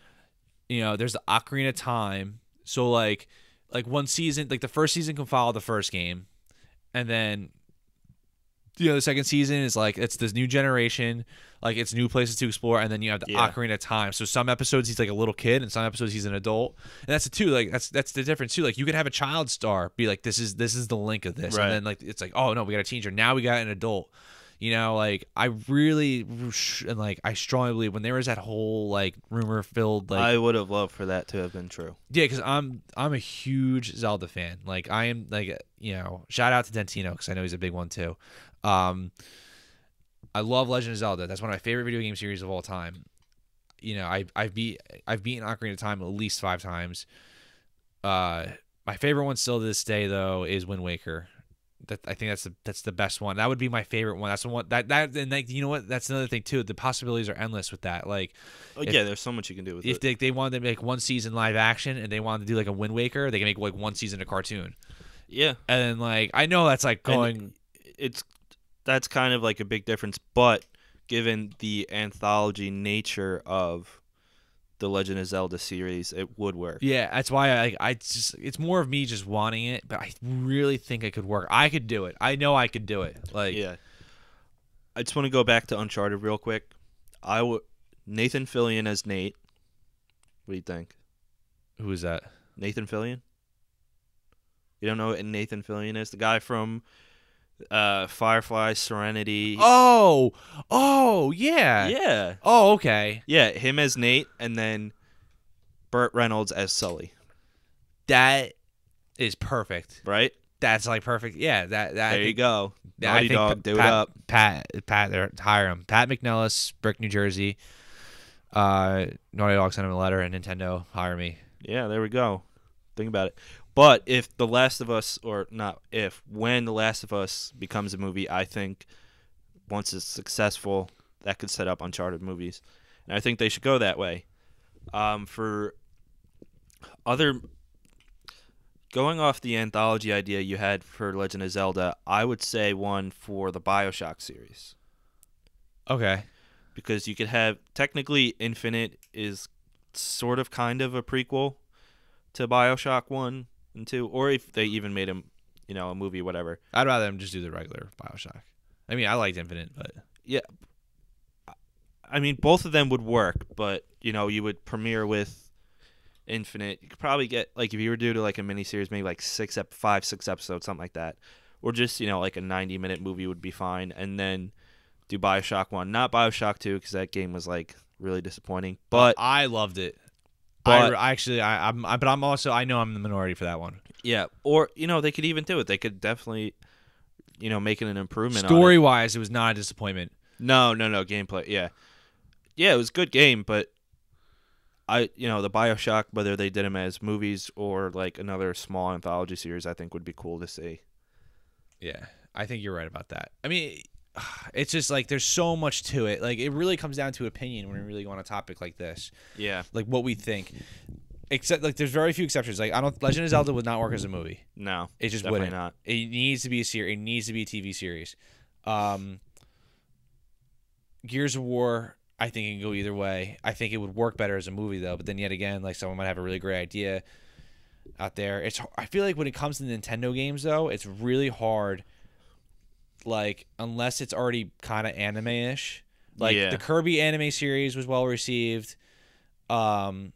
There's the Ocarina of Time. So like one season, like the first season can follow the first game, and then the second season is like it's this new generation, like it's new places to explore, and then you have the Ocarina of Time. So some episodes he's like a little kid, and some episodes he's an adult, and that's the two. Like that's the difference too. Like you could have a child star be like this is the link of this, right. And then like it's like oh no, we got a teenager now, we got an adult. Like I really and like I strongly believe when there was that whole like rumor filled like I would have loved for that to have been true. Yeah, because I'm a huge Zelda fan. Like I am like shout out to Dentino because I know he's a big one too. I love Legend of Zelda. That's one of my favorite video game series of all time. I've beaten Ocarina of Time at least 5 times. My favorite one still to this day though is Wind Waker. I think that's the best one. That would be my favorite one. That's the one that and like you know what? That's another thing too. The possibilities are endless with that. Like, there's so much you can do with it. If they wanted to make one season live action and they wanted to do like a Wind Waker, they can make like one season a cartoon. Yeah, and then like I know that's like going. That's kind of like a big difference, but given the anthology nature of the Legend of Zelda series, it would work. Yeah, that's why I just it's more of me just wanting it, but I really think it could work. I could do it. I know I could do it. Like I just want to go back to Uncharted real quick. Nathan Fillion as Nate. What do you think? Who is that? Nathan Fillion? You don't know what Nathan Fillion is? The guy from Firefly, Serenity. Oh, yeah. Yeah. Oh, okay. Yeah, him as Nate, and then Burt Reynolds as Sully. That is perfect. Right? That's like perfect. Yeah, there you go. Naughty Dog, do it up. Pat, hire him. Pat McNellis, Brick, New Jersey. Naughty Dog sent him a letter, and Nintendo, hire me. Yeah, there we go. Think about it. But if The Last of Us, when The Last of Us becomes a movie, I think once it's successful, that could set up Uncharted movies. And I think they should go that way. For other... Going off the anthology idea you had for Legend of Zelda, I would say one for the BioShock series. Okay. Because you could have... Technically, Infinite is sort of kind of a prequel to BioShock 1 and 2, or if they even made a movie, whatever. I'd rather them just do the regular BioShock. I mean, I liked Infinite, but... Yeah. I mean, both of them would work, but, you would premiere with Infinite. You could probably get like if you were due to like a miniseries, maybe like 5, 6 episodes, something like that, or just like a 90-minute movie would be fine, and then do BioShock 1, not BioShock 2, because that game was like really disappointing. But I loved it. But But I'm also I know I'm the minority for that one. yeah, or they could even do it. They could definitely make it an improvement. Story wise, it was not a disappointment. No, gameplay. Yeah, it was a good game, but the BioShock, whether they did them as movies or like another small anthology series, I think would be cool to see. Yeah, I think you're right about that. I mean, it's just like there's so much to it. Like it really comes down to opinion when we really go on a topic like this. Yeah, like what we think. Except like there's very few exceptions. Like Legend of Zelda would not work as a movie. No, it just definitely wouldn't. Not. It needs to be a series. It needs to be a TV series. Gears of War, I think it can go either way. I think it would work better as a movie though. But then yet again, like someone might have a really great idea out there. I feel like when it comes to Nintendo games though, it's really hard. Like unless it's already kind of anime-ish. Like the Kirby anime series was well received. I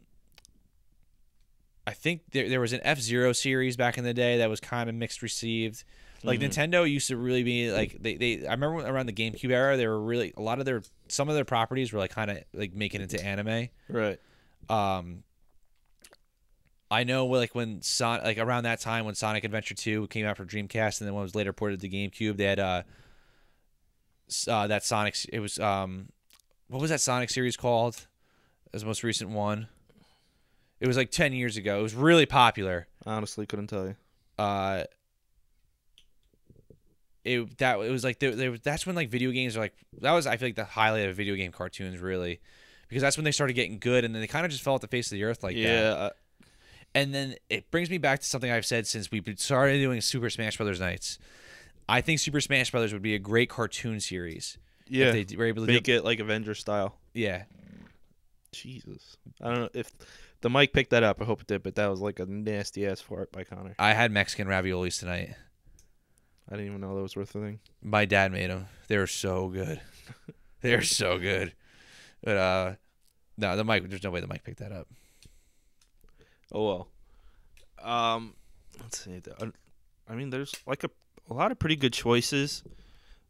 think there was an F-Zero series back in the day that was kind of mixed received. Like Nintendo used to really be like I remember around the GameCube era they were really some of their properties were like kind of like making it into anime. Right. I know like when around that time when Sonic Adventure 2 came out for Dreamcast and then when it was later ported to GameCube, they had that Sonic. It was what was that Sonic series called? As the most recent one. It was like 10 years ago. It was really popular. I honestly couldn't tell you. It was like that's when like video games are like that was I feel like the highlight of video game cartoons really, because that's when they started getting good and then they kind of just fell off the face of the earth like that. Yeah. And then it brings me back to something I've said since we started doing Super Smash Brothers Nights. I think Super Smash Brothers would be a great cartoon series. Yeah, if they were able to make it like Avenger style. Yeah. Jesus, I don't know if the mic picked that up. I hope it did, but that was like a nasty ass fart by Connor. I had Mexican raviolis tonight. I didn't even know that was worth a thing. My dad made them. They were so good. They're so good. But no, the mic. There's no way the mic picked that up. Oh well. Let's see. I mean, there's like a lot of pretty good choices,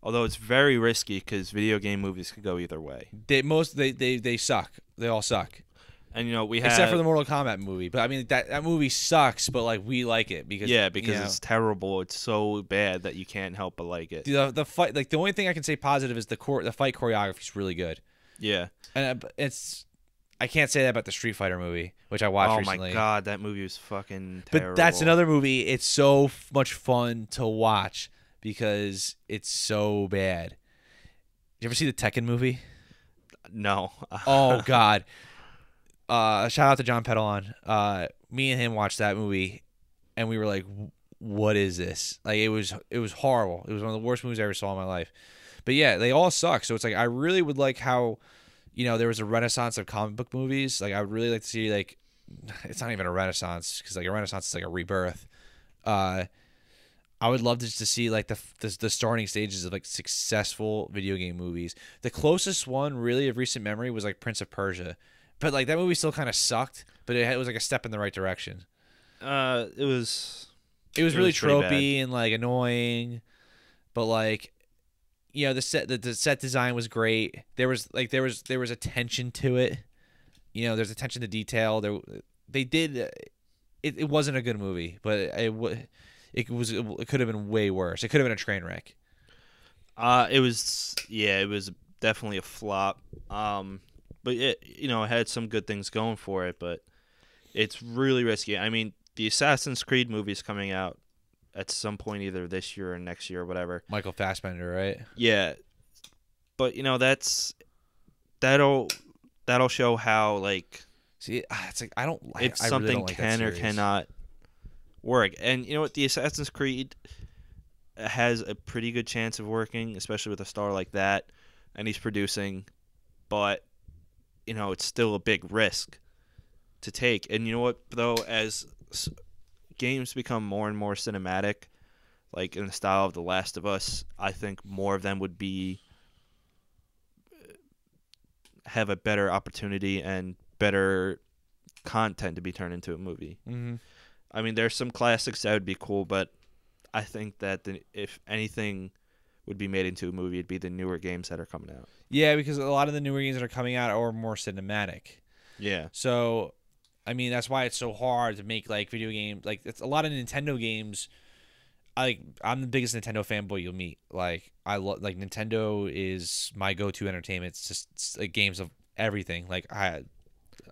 although it's very risky because video game movies could go either way. They suck. They all suck. And we have except for the Mortal Kombat movie. But I mean that movie sucks, but like we like it because it's terrible. It's so bad that you can't help but like it. The fight, like the only thing I can say positive is the fight choreography is really good. Yeah, and I can't say that about the Street Fighter movie, which I watched recently. Oh my god, that movie was fucking terrible. But that's another movie. It's so much fun to watch because it's so bad. You ever see the Tekken movie? No. Oh god. Shout out to John Pedalon. Me and him watched that movie, and we were like, "What is this?" Like it was horrible. It was one of the worst movies I ever saw in my life. But yeah, they all suck. So it's like I really would like how, there was a renaissance of comic book movies. Like I would really like to see like, it's not even a renaissance because like a renaissance is like a rebirth. I would love to see like the starting stages of like successful video game movies. The closest one really of recent memory was like Prince of Persia. But like that movie still kind of sucked, but it was like a step in the right direction. It was really tropey and like annoying, but like the set design was great. There was attention to it. There's attention to detail. It wasn't a good movie, but it could have been way worse. It could have been a train wreck. It was definitely a flop. But it had some good things going for it, but it's really risky. I mean, the Assassin's Creed movie's coming out at some point either this year or next year or whatever. Michael Fassbender, right? Yeah. But that'll show how like see it's like if something can or cannot work. And you know what, the Assassin's Creed has a pretty good chance of working, especially with a star like that, and he's producing, but it's still a big risk to take. And you know what, though, as games become more and more cinematic, like in the style of The Last of Us, I think more of them would have a better opportunity and better content to be turned into a movie. Mm-hmm. I mean, there's some classics that would be cool, but I think that if anything would be made into a movie, it'd be the newer games that are coming out. Yeah, because a lot of the newer games that are coming out are more cinematic. Yeah. So, I mean, that's why it's so hard to make like video games. Like, it's a lot of Nintendo games. I'm the biggest Nintendo fanboy you'll meet. Like, Nintendo is my go-to entertainment. It's just like games of everything. Like, I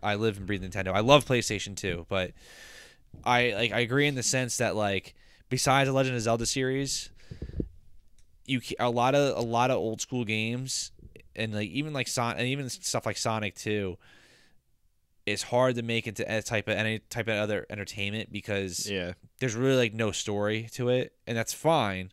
live and breathe Nintendo. I love PlayStation too, but I agree in the sense that like besides the Legend of Zelda series, a lot of old school games and like even like Sonic and even stuff like Sonic 2, it's hard to make into any type of other entertainment because there's really like no story to it, and that's fine.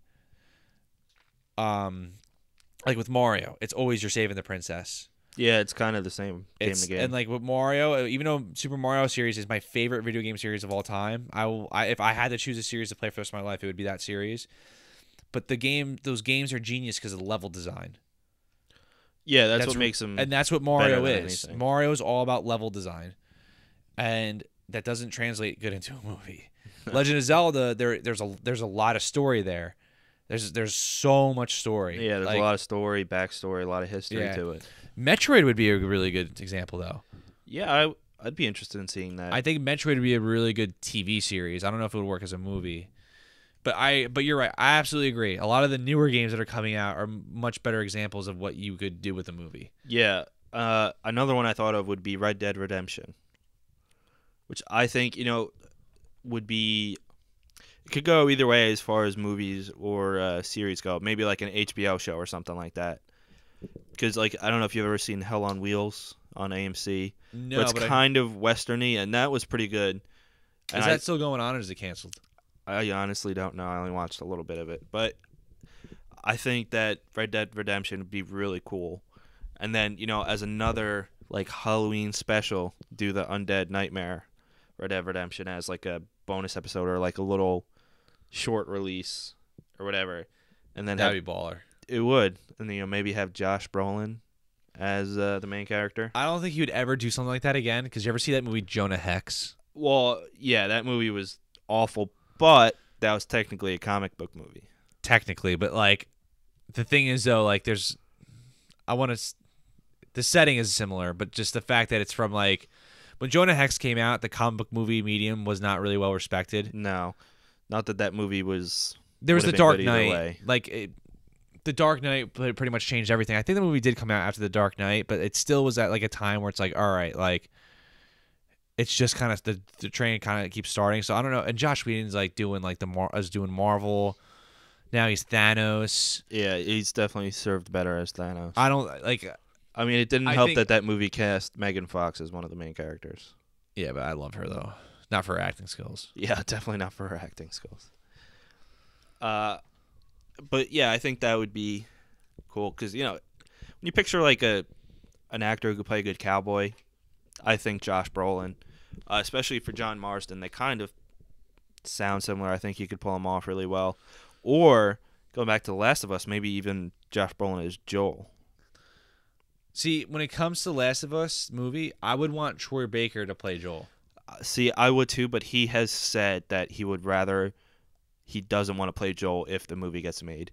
Like with Mario, it's always you're saving the princess. Yeah, it's kind of the same game to game. And like with Mario, even though Super Mario series is my favorite video game series of all time, if I had to choose a series to play for the rest of my life, it would be that series. But those games are genius because of the level design. Yeah, that's what makes them. And that's what Mario is. Anything. Mario is all about level design, and that doesn't translate good into a movie. Legend of Zelda, there's a lot of story there. There's so much story. Yeah, there's like, a lot of story, backstory, a lot of history to it. Metroid would be a really good example, though. Yeah, I'd be interested in seeing that. I think Metroid would be a really good TV series. I don't know if it would work as a movie. But you're right. I absolutely agree. A lot of the newer games that are coming out are much better examples of what you could do with a movie. Yeah. Another one I thought of would be Red Dead Redemption, which I think, would be... It could go either way as far as movies or series go. Maybe like an HBO show or something like that. Because, like, I don't know if you've ever seen Hell on Wheels on AMC. No, but it's kind of westerny, and that was pretty good. Is that still going on, or is it canceled? I honestly don't know. I only watched a little bit of it. But I think that Red Dead Redemption would be really cool. And then, as another, like, Halloween special, do the Undead Nightmare Red Dead Redemption as, like, a bonus episode or, like, a little short release or whatever. And then that'd be baller. It would. And then, maybe have Josh Brolin as the main character. I don't think he would ever do something like that again, because you ever see that movie Jonah Hex? Well, yeah, that movie was awful, but that was technically a comic book movie. Technically, but, like, the thing is, though, like, the setting is similar, but just the fact that it's from, like, when Jonah Hex came out, the comic book movie medium was not really well respected. No. Not that movie was... There was The Dark Knight. Like, The Dark Knight pretty much changed everything. I think the movie did come out after The Dark Knight, but it still was at, like, a time where it's like, all right, like, it's just kind of the train kind of keeps starting. So I don't know. And Josh Whedon's like doing like doing Marvel. Now he's Thanos. Yeah, he's definitely served better as Thanos. I don't like. I mean, it didn't help that movie cast Megan Fox as one of the main characters. Yeah, but I love her though. Not for her acting skills. Yeah, definitely not for her acting skills. But yeah, I think that would be cool because when you picture like an actor who could play a good cowboy, I think Josh Brolin, especially for John Marston, they kind of sound similar. I think he could pull them off really well. Or going back to The Last of Us, maybe even Josh Brolin as Joel. See, when it comes to Last of Us movie, I would want Troy Baker to play Joel. See, I would too, but he has said that he doesn't want to play Joel if the movie gets made.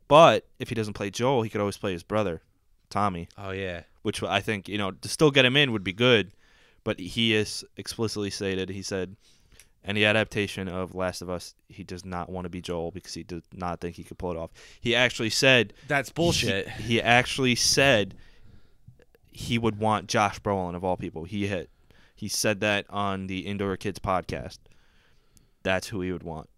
But if he doesn't play Joel, he could always play his brother, Tommy. Oh, yeah. Which I think, to still get him in would be good. But he is explicitly stated, he said, any adaptation of Last of Us, he does not want to be Joel because he does not think he could pull it off. He actually said... That's bullshit. He actually said he would want Josh Brolin of all people. He said that on the Indoor Kids podcast. That's who he would want.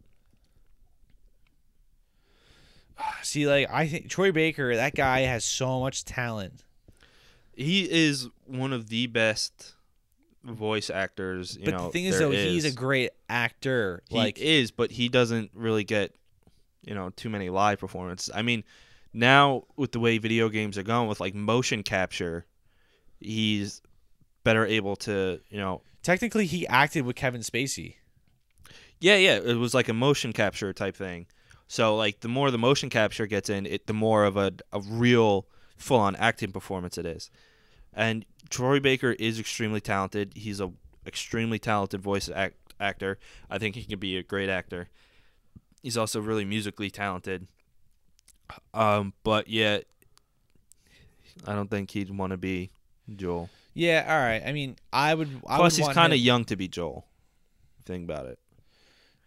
See, like, I think Troy Baker, that guy has so much talent. He is one of the best voice actors, but the thing is, though, he's a great actor. He is, but he doesn't really get, too many live performances. I mean, now with the way video games are going with like motion capture, he's better able to, Technically, he acted with Kevin Spacey. Yeah, it was like a motion capture type thing. So, like, the more the motion capture gets in, the more of a real full-on acting performance it is. And Troy Baker is extremely talented. He's a extremely talented voice actor. I think he can be a great actor. He's also really musically talented. But yet, I don't think he'd want to be Joel. Yeah, all right. I mean, I would. Plus, he's kind of him. young to be Joel. Think about it.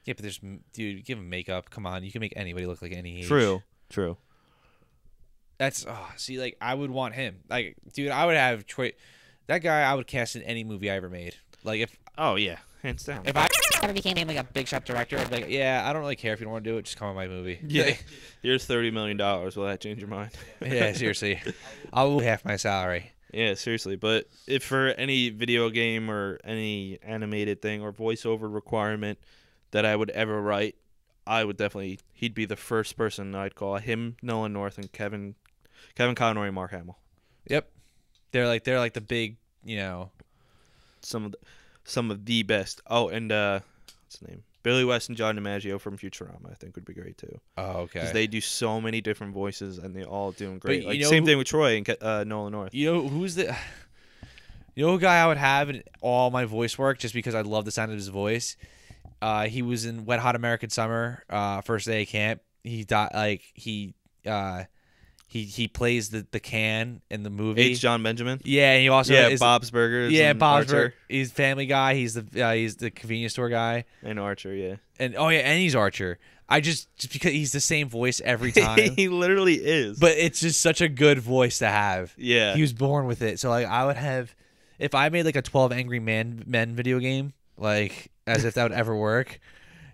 Yeah, but dude, give him makeup. Come on, you can make anybody look like any age. True. That's see, like I would want him. Like, dude, I would have Troy. That guy, I would cast in any movie I ever made. Like if. Oh yeah, hands down. If I ever became like a big shot director, I'd be like, yeah, I don't really care if you don't want to do it. Just come on my movie. Yeah. Here's $30 million. Will that change your mind? Yeah, seriously. I'll lose half my salary. Yeah, seriously. But if for any video game or any animated thing or voiceover requirement that I would ever write, I would definitely. He'd be the first person I'd call. Him, Nolan North, and Kevin Conroy, and Mark Hamill. Yep. They're like the big, you know. Some of the best. Oh, and what's his name? Billy West and John DiMaggio from Futurama, I think would be great too. Oh, okay. Because they do so many different voices and they all doing great. But like you know same thing with Troy and Nolan North. You know who's the? You know who guy I would have in all my voice work just because I love the sound of his voice. He was in Wet Hot American Summer. First day of camp. He died. Like he plays the can in the movie. H. John Benjamin. Yeah, and he also is Bob's Burgers. Yeah, and Bob's Archer. Burgers. He's Family Guy. He's the convenience store guy. And Archer, yeah. And and he's Archer. I just because he's the same voice every time. He literally is. But it's just such a good voice to have. Yeah. He was born with it. So like I would have, if I made like a 12 Angry Men video game, like as if that would ever work.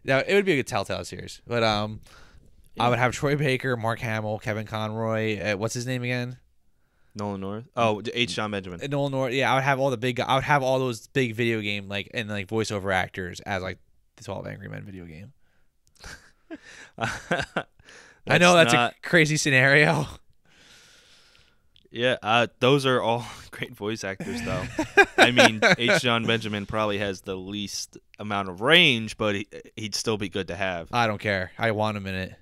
Now it would be a good Telltale series. But I would have Troy Baker, Mark Hamill, Kevin Conroy. What's his name again? Nolan North. Oh, H. John Benjamin. Nolan North. Yeah, I would have all the big. I would have all those big video game and voiceover actors as like the 12 Angry Men video game. I know that's a crazy scenario. Yeah, those are all great voice actors, though. I mean, H. John Benjamin probably has the least amount of range, but he'd still be good to have. I don't care. I want him in it.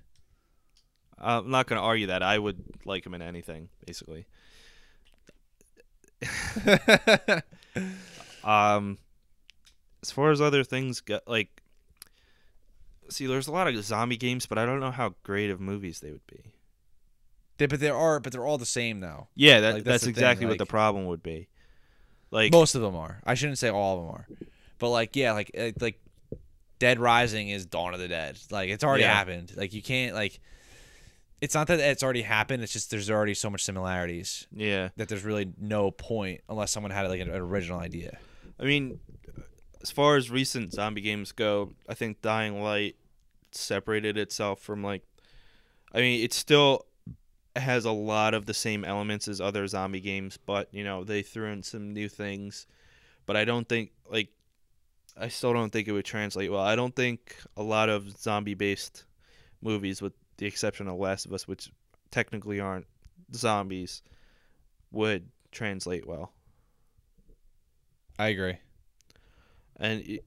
I'm not going to argue that. I would like him in anything, basically. As far as other things go, like, see, there's a lot of zombie games, but I don't know how great of movies they would be. But they're all the same though. Yeah, that's that's the exactly thing, what the problem would be. Like most of them are. I shouldn't say all of them are, but like Dead Rising is Dawn of the Dead. Like it's already happened. Like you can't like. It's not that it's already happened. It's just there's already so much similarities. Yeah. That there's really no point unless someone had like an original idea. I mean, as far as recent zombie games go, I think Dying Light separated itself from like. I mean, it still has a lot of the same elements as other zombie games, but you know they threw in some new things. But I don't think I still don't think it would translate well. I don't think a lot of zombie-based movies, with the exception of Last of Us, which technically aren't zombies, would translate well. I agree. And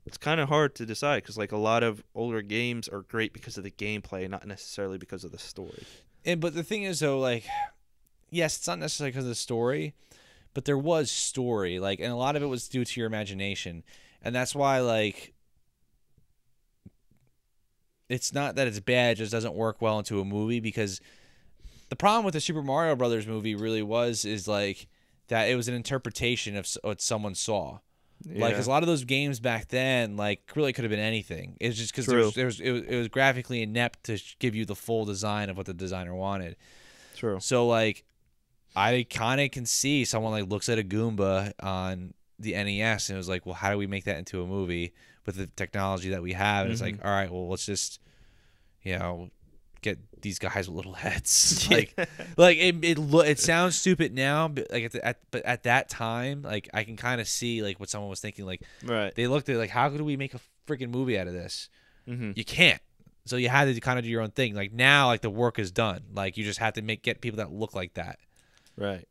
it's kind of hard to decide because like a lot of older games are great because of the gameplay, not necessarily because of the story. But the thing is though, like, yes, it's not necessarily because of the story, but there was story, like, and a lot of it was due to your imagination, and that's why like it's not that it's bad, it just doesn't work well into a movie because the problem with the Super Mario Brothers movie really is like that it was an interpretation of what someone saw. Yeah. Like, 'cause a lot of those games back then, like, really could have been anything. It's just because it was graphically inept to give you the full design of what the designer wanted. True. So, like, I kind of can see someone, like, looks at a Goomba on the NES and was like, well, how do we make that into a movie with the technology that we have? And it's like, all right, well, let's just, you know, get these guys with little heads. like it sounds stupid now, but like at that time, like I can kind of see like what someone was thinking. Like, right, they looked at like, how could we make a freaking movie out of this? Mm-hmm. You can't. So you had to kind of do your own thing. Like now, like the work is done. Like you just have to get people that look like that. Right.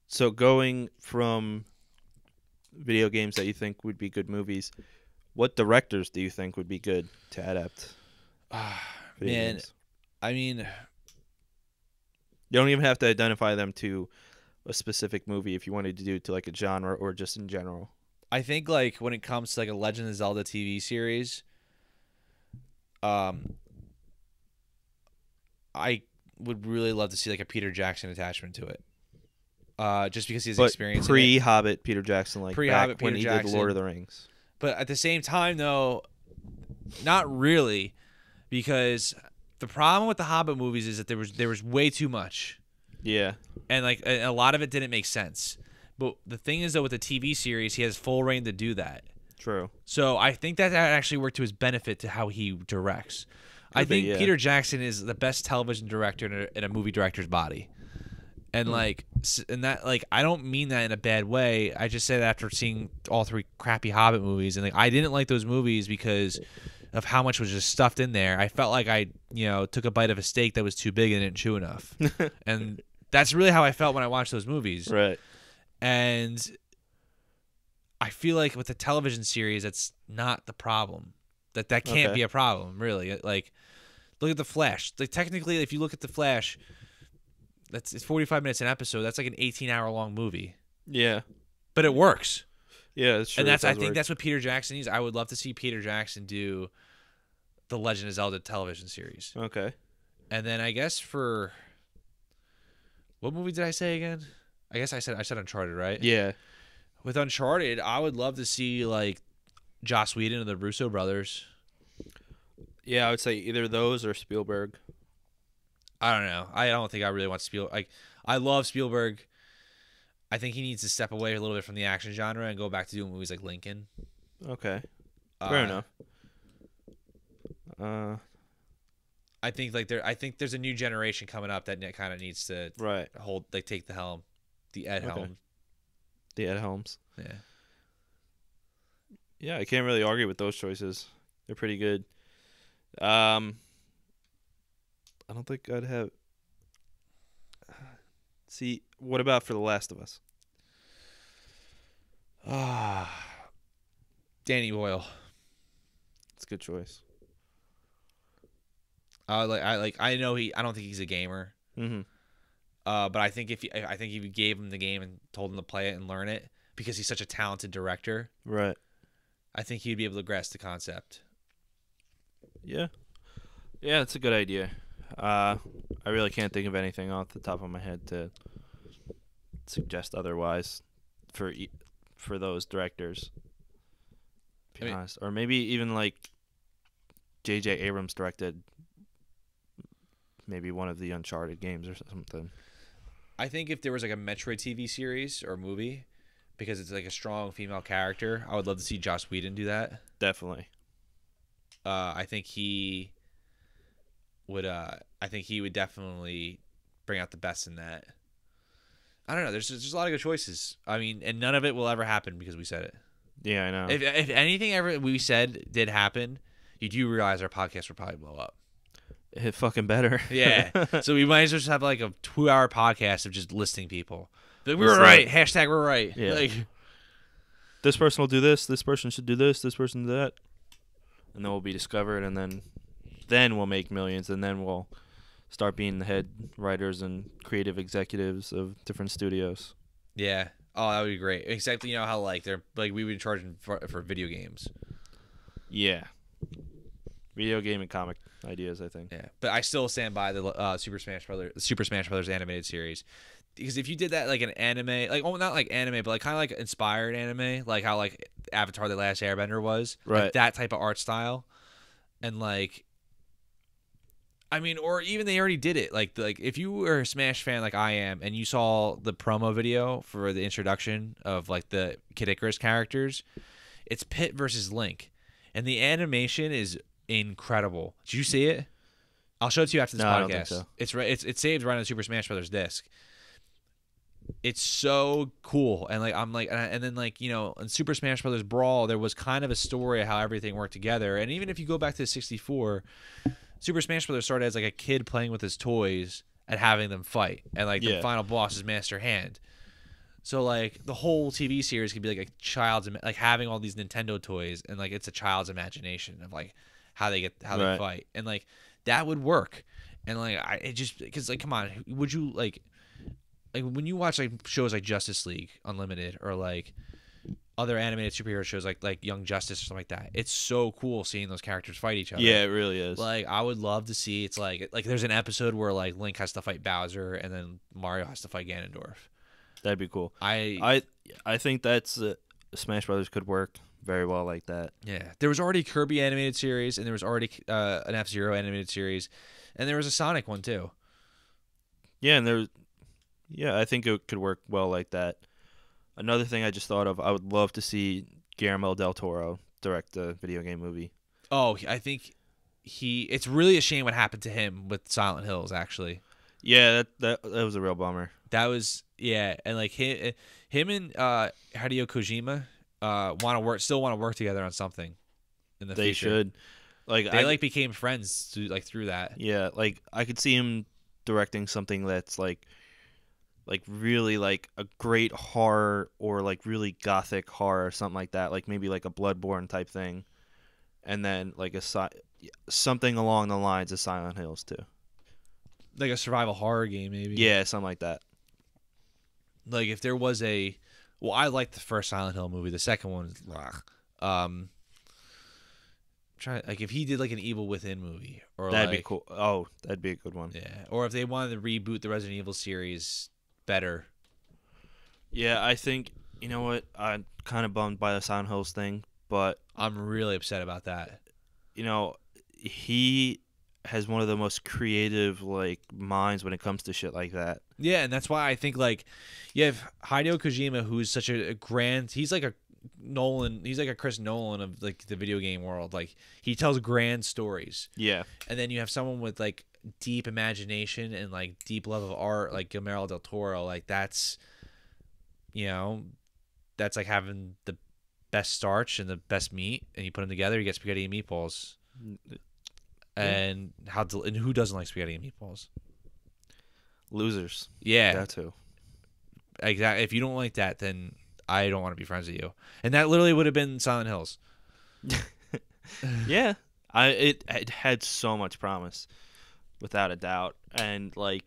So going from video games that you think would be good movies, what directors do you think would be good to adapt? Man, I mean, you don't even have to identify them to a specific movie if you wanted to do it to like a genre or just in general. I think like when it comes to like a Legend of Zelda TV series, I would really love to see like a Peter Jackson attachment to it. Just because he has But experience in it. pre-Hobbit Peter Jackson, like Pre-Hobbit back when Peter he Jackson. did Lord of the Rings. But at the same time, though, not really, because the problem with the Hobbit movies is that there was way too much, Yeah. and like a lot of it didn't make sense. But the thing is, though, with the TV series, he has full reign to do that. True. So I think that actually worked to his benefit to how he directs. I think yeah. Peter Jackson is the best television director in a movie director's body. And that I don't mean that in a bad way. I just say that after seeing all 3 crappy Hobbit movies, and like I didn't like those movies because of how much was just stuffed in there. I felt like I took a bite of a steak that was too big and didn't chew enough, and that's really how I felt when I watched those movies. Right. And I feel like with the television series, that's not the problem. That can't be a problem, really. Like, look at the Flash. Like technically, if you look at the Flash. It's 45 minutes an episode. That's like an 18-hour long movie. Yeah. But it works. Yeah, that's true. And I think that's what Peter Jackson needs. I would love to see Peter Jackson do the Legend of Zelda television series. Okay. And then I guess for what movie did I say again? I guess I said Uncharted, right? Yeah. With Uncharted, I would love to see like Joss Whedon and the Russo brothers. Yeah, I would say either those or Spielberg. I don't know. I don't think I really want Spielberg. Like, I love Spielberg. I think he needs to step away a little bit from the action genre and go back to doing movies like Lincoln. Okay. Fair enough. I think there's a new generation coming up that kind of needs to take the helm, the Ed Helm. The Ed Helms. Yeah. Yeah, I can't really argue with those choices. They're pretty good. I don't think I'd have. See, what about for The Last of Us? Danny Boyle. It's a good choice. I know I don't think he's a gamer. Mm-hmm. But I think if you gave him the game and told him to play it and learn it, because he's such a talented director, right? I think he'd be able to grasp the concept. Yeah, it's a good idea. I really can't think of anything off the top of my head to suggest otherwise for those directors. To be honest, or maybe even like J.J. Abrams directed maybe one of the Uncharted games or something. I think if there was like a Metroid TV series or movie, because it's like a strong female character, I would love to see Joss Whedon do that. Definitely. I think he would definitely bring out the best in that. I don't know. There's a lot of good choices. I mean, and none of it will ever happen because we said it. Yeah, I know. If anything ever we said did happen, you do realize our podcast would probably blow up. It fucking better. Yeah. So we might as well just have like a 2-hour podcast of just listing people. Like, we were right. Hashtag we're right. Yeah. Like, this person will do this. This person should do this. This person do that. And then we'll be discovered, and then we'll make millions, and then we'll start being the head writers and creative executives of different studios. Yeah. Oh, that would be great. Except how like they're like we would be charging for video games. Yeah. Video game and comic ideas, I think. Yeah, but I still stand by the Super Smash Brothers animated series, because if you did that like an anime, like not like anime, but like kind of like inspired anime, like how like Avatar: The Last Airbender was, right? Like that type of art style, and like, I mean, or even they already did it. Like if you were a Smash fan like I am, and you saw the promo video for the introduction of like the Kid Icarus characters, it's Pit versus Link, and the animation is incredible. Did you see it? I'll show it to you after this podcast. I don't think so. It's saved right on the Super Smash Brothers disc. It's so cool, and like I'm like, and then like in Super Smash Brothers Brawl, there was kind of a story of how everything worked together. And even if you go back to 64, Super Smash Brothers started as like a kid playing with his toys and having them fight, and like the final boss is Master Hand. So like the whole TV series could be like a child's like having all these Nintendo toys, and like it's a child's imagination of like how they fight, and like that would work. And like it just because like come on, would you like when you watch like shows like Justice League Unlimited or like other animated superhero shows like Young Justice or something like that. It's so cool seeing those characters fight each other. Yeah, it really is. Like I would love to see. It's like there's an episode where like Link has to fight Bowser and then Mario has to fight Ganondorf. That'd be cool. I think that's Smash Brothers could work very well like that. Yeah, there was already Kirby animated series, and there was already an F-Zero animated series, and there was a Sonic one too. Yeah, and I think it could work well like that. Another thing I just thought of, I would love to see Guillermo del Toro direct a video game movie. Oh, I think it's really a shame what happened to him with Silent Hills, actually. Yeah, that was a real bummer. That was, yeah, and like him and Hideo Kojima still want to work together on something in the future. They should. They became friends through that. Yeah, like I could see him directing something that's like really like a great horror or like really gothic horror or something like that, like maybe like a Bloodborne type thing, and then like something along the lines of Silent Hills too. Like a survival horror game, maybe. Yeah, something like that. Like if there was I liked the first Silent Hill movie. The second one, if he did like an Evil Within movie, or that'd be cool. Oh, that'd be a good one. Yeah, or if they wanted to reboot the Resident Evil series better. Yeah, I think you know what, I'm kind of bummed by the Silent Hills thing, but I'm really upset about that. You know, he has one of the most creative like minds when it comes to shit like that. Yeah, and that's why I think like you have Hideo Kojima, who's such a grand. He's like a Nolan. He's like a Chris Nolan of like the video game world. Like he tells grand stories. Yeah, and then you have someone with like deep imagination and like deep love of art, like Guillermo del Toro. Like that's like having the best starch and the best meat, and you put them together, you get spaghetti and meatballs. And and who doesn't like spaghetti and meatballs? Losers. Yeah, that too. Exactly. If you don't like that, then I don't want to be friends with you. And that literally would have been Silent Hills. Yeah, it had so much promise, without a doubt. And like,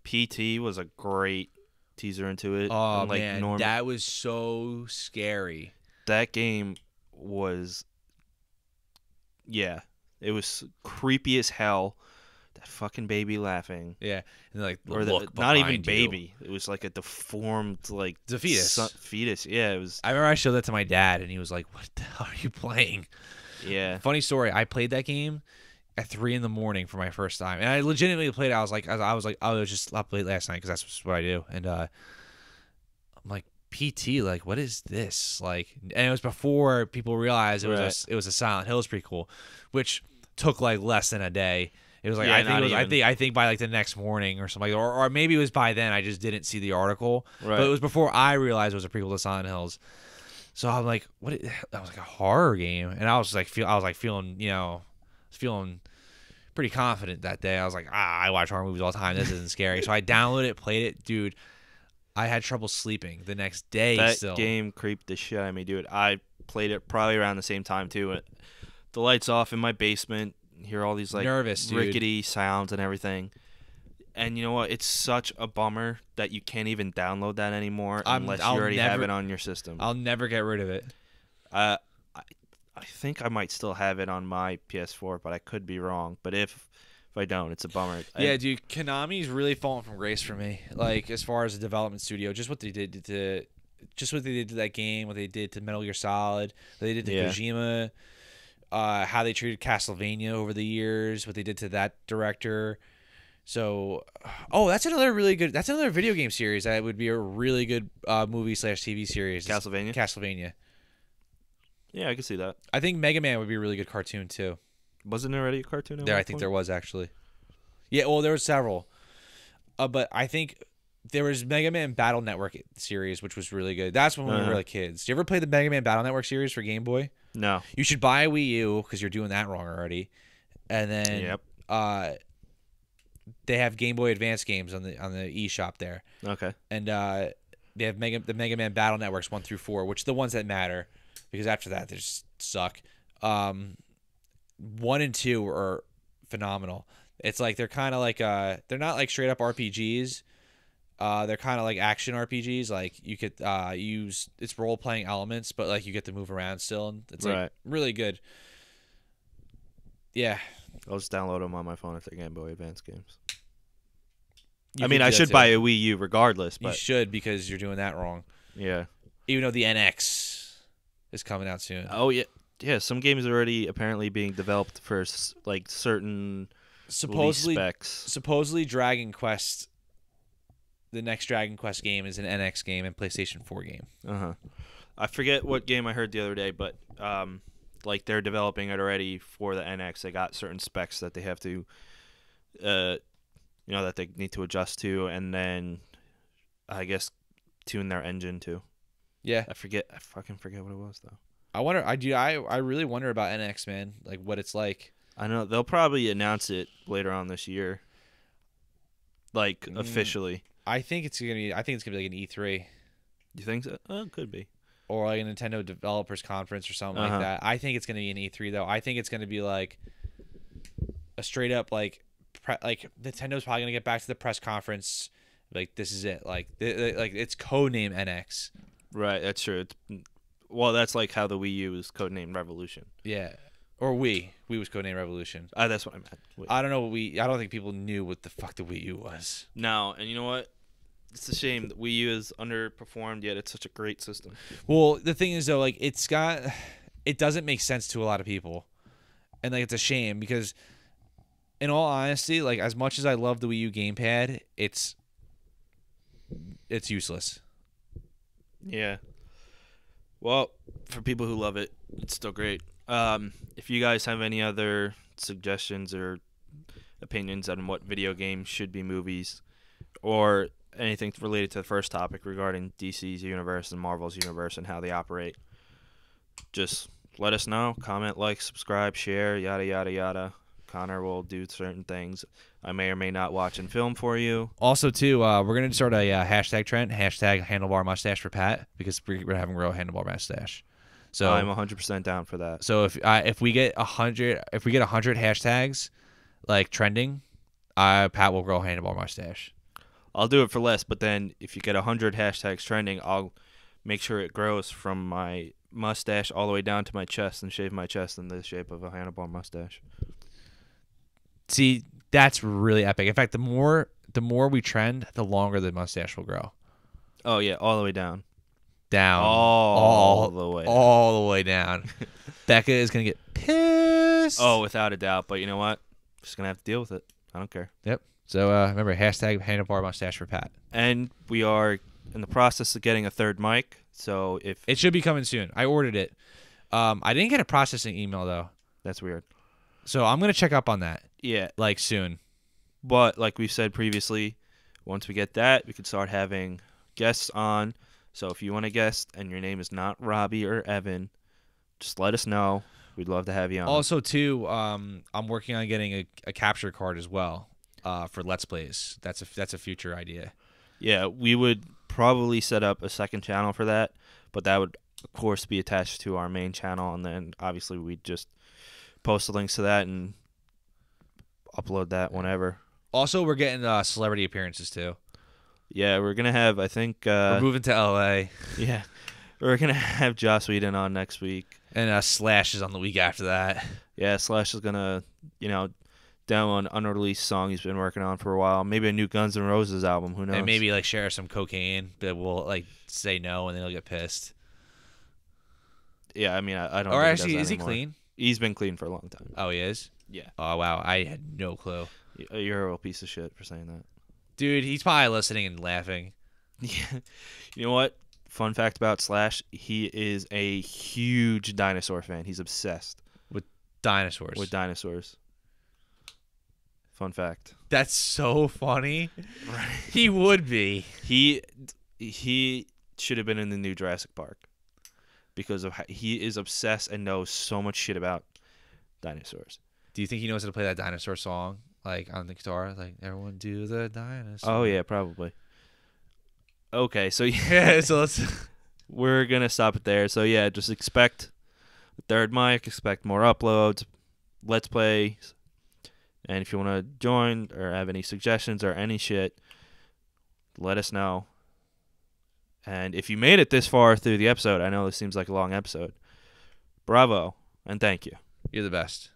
PT was a great teaser into it. Oh and, like, man, that was so scary. That game was, yeah, it was creepy as hell. That fucking baby laughing. Yeah, and like not even baby. It was like a deformed like the fetus. Fetus. Yeah, it was. I remember I showed that to my dad, and he was like, "What the hell are you playing?" Yeah. Funny story. I played that game at 3 a.m. for my first time, and I legitimately played it. I was just up late last night because that's what I do, and I'm like, PT, like, what is this? Like, and it was before people realized it was a Silent Hills prequel, which took like less than a day. It was like I think by like the next morning or something, or maybe it was by then. I just didn't see the article, but it was before I realized it was a prequel to Silent Hills. So I'm like, that was like a horror game, and I was feeling pretty confident that day. I was like, I watch horror movies all the time. This isn't scary. So I downloaded it, played it, dude. I had trouble sleeping the next day. That game creeped the shit out of me, dude. I played it probably around the same time too. The lights off in my basement. Hear all these like rickety sounds and everything. And you know what? It's such a bummer that you can't even download that anymore unless you already have it on your system. I'll never get rid of it. I think I might still have it on my PS4, but I could be wrong. But if I don't, it's a bummer. Yeah, dude, Konami's really fallen from grace for me. Like as far as a development studio, just what they did to that game, what they did to Metal Gear Solid, what they did to Kojima. How they treated Castlevania over the years, what they did to that director. So, that's another video game series that would be a really good movie/TV series. Castlevania. Yeah, I can see that. I think Mega Man would be a really good cartoon too. Wasn't there already a cartoon? I think there was actually. Yeah, well, there were several. But I think there was Mega Man Battle Network series, which was really good. That's when we were like kids. Did you ever play the Mega Man Battle Network series for Game Boy? No. You should buy a Wii U because you're doing that wrong already. And then they have Game Boy Advance games on the eShop there. Okay. And they have the Mega Man Battle Networks 1 through 4, which are the ones that matter because after that they just suck. 1 and 2 are phenomenal. It's like they're kind of like they're not like straight up RPGs. They're kind of like action RPGs. Like you could use it's role playing elements, but like you get to move around still, and it's like Right. really good. Yeah, I'll just download them on my phone if they're Game Boy Advance games. you I mean, could I do that should too. buy a Wii U regardless, You but should because you're doing that wrong. yeah. Even though the NX is coming out soon. Oh yeah, yeah. Some games are already apparently being developed for like certain release specs. Supposedly Dragon Quest, the next Dragon Quest game is an NX game and PlayStation 4 game. I forget what game I heard the other day, but like they're developing it already for the NX. They got certain specs that they have to, that they need to adjust to, and then I guess tune their engine to. Yeah, I fucking forget what it was though. I wonder. I really wonder about NX, man. Like what it's like. I know they'll probably announce it later on this year, like officially. I think it's gonna be like an E3 You think so? It could be. or like a Nintendo Developers Conference or something like that. I think it's gonna be an E3 though. I think it's gonna be like a straight up like Nintendo's probably gonna get back to the press conference. Like this is it. Like it's codename NX. Right, that's true. That's like how the Wii U is codenamed Revolution. Yeah. Or Wii. Wii was codenamed Revolution. That's what I meant. I don't know. I don't think people knew what the fuck the Wii U was. No, and you know what? It's a shame that Wii U is underperformed, yet it's such a great system. Well, the thing is though, like it doesn't make sense to a lot of people, and like it's a shame because, in all honesty, like as much as I love the Wii U gamepad, it's useless. Yeah. Well, for people who love it, it's still great. If you guys have any other suggestions or opinions on what video games should be movies, or anything related to the first topic regarding DC's universe and Marvel's universe and how they operate, just let us know. Comment, like, subscribe, share, yada, yada, yada. Connor will do certain things I may or may not watch and film for you. Also, too, we're gonna start a hashtag trend, hashtag handlebar mustache for Pat, because we're having a real handlebar mustache. So I'm 100% down for that. So if we get 100 hashtags like trending, Pat will grow a handlebar mustache. I'll do it for less, but then if you get 100 hashtags trending, I'll make sure it grows from my mustache all the way down to my chest and shave my chest in the shape of a handlebar mustache. See, that's really epic. In fact, the more we trend, the longer the mustache will grow. Oh yeah, all the way down. All the way down. Becca is gonna get pissed. Oh, without a doubt. But you know what? Just gonna have to deal with it. I don't care. Yep. So remember, hashtag handlebar mustache for Pat. And we are in the process of getting a third mic. So if it should be coming soon. I ordered it. I didn't get a processing email though. That's weird. So I'm gonna check up on that. Yeah. Like soon. But like we said previously, once we get that, we could start having guests on. So if you want a guest and your name is not Robbie or Evan, just let us know. We'd love to have you on. Also, too, I'm working on getting a capture card as well for Let's Plays. That's a future idea. Yeah, we would probably set up a second channel for that, but that would, of course, be attached to our main channel, and then obviously we'd just post the links to that and upload that whenever. Also, we're getting celebrity appearances, too. Yeah, we're going to have, I think... we're moving to L.A. Yeah. We're going to have Joss Whedon on next week. And Slash is on the week after that. Yeah, Slash is going to, demo an unreleased song he's been working on for a while. Maybe a new Guns N' Roses album. Who knows? And maybe, share some cocaine, but we'll, say no, and then he'll get pissed. Yeah, I mean, I don't Or think actually, he does is he anymore. clean? He's been clean for a long time. Oh, he is? Yeah. Oh, wow. I had no clue. You're a real piece of shit for saying that. Dude, he's probably listening and laughing. Yeah. You know what? Fun fact about Slash, he is a huge dinosaur fan. He's obsessed With dinosaurs. Fun fact. That's so funny. Right. He would be. He should have been in the new Jurassic Park because of how he is obsessed and knows so much shit about dinosaurs. Do you think he knows how to play that dinosaur song, on the guitar? Everyone do the dinosaur. Oh, yeah, probably. Okay, so Yeah, so let's... we're going to stop it there. So, yeah, just expect the third mic, expect more uploads, Let's Play. And if you want to join or have any suggestions or any shit, let us know. And if you made it this far through the episode, I know this seems like a long episode. Bravo, and thank you. You're the best.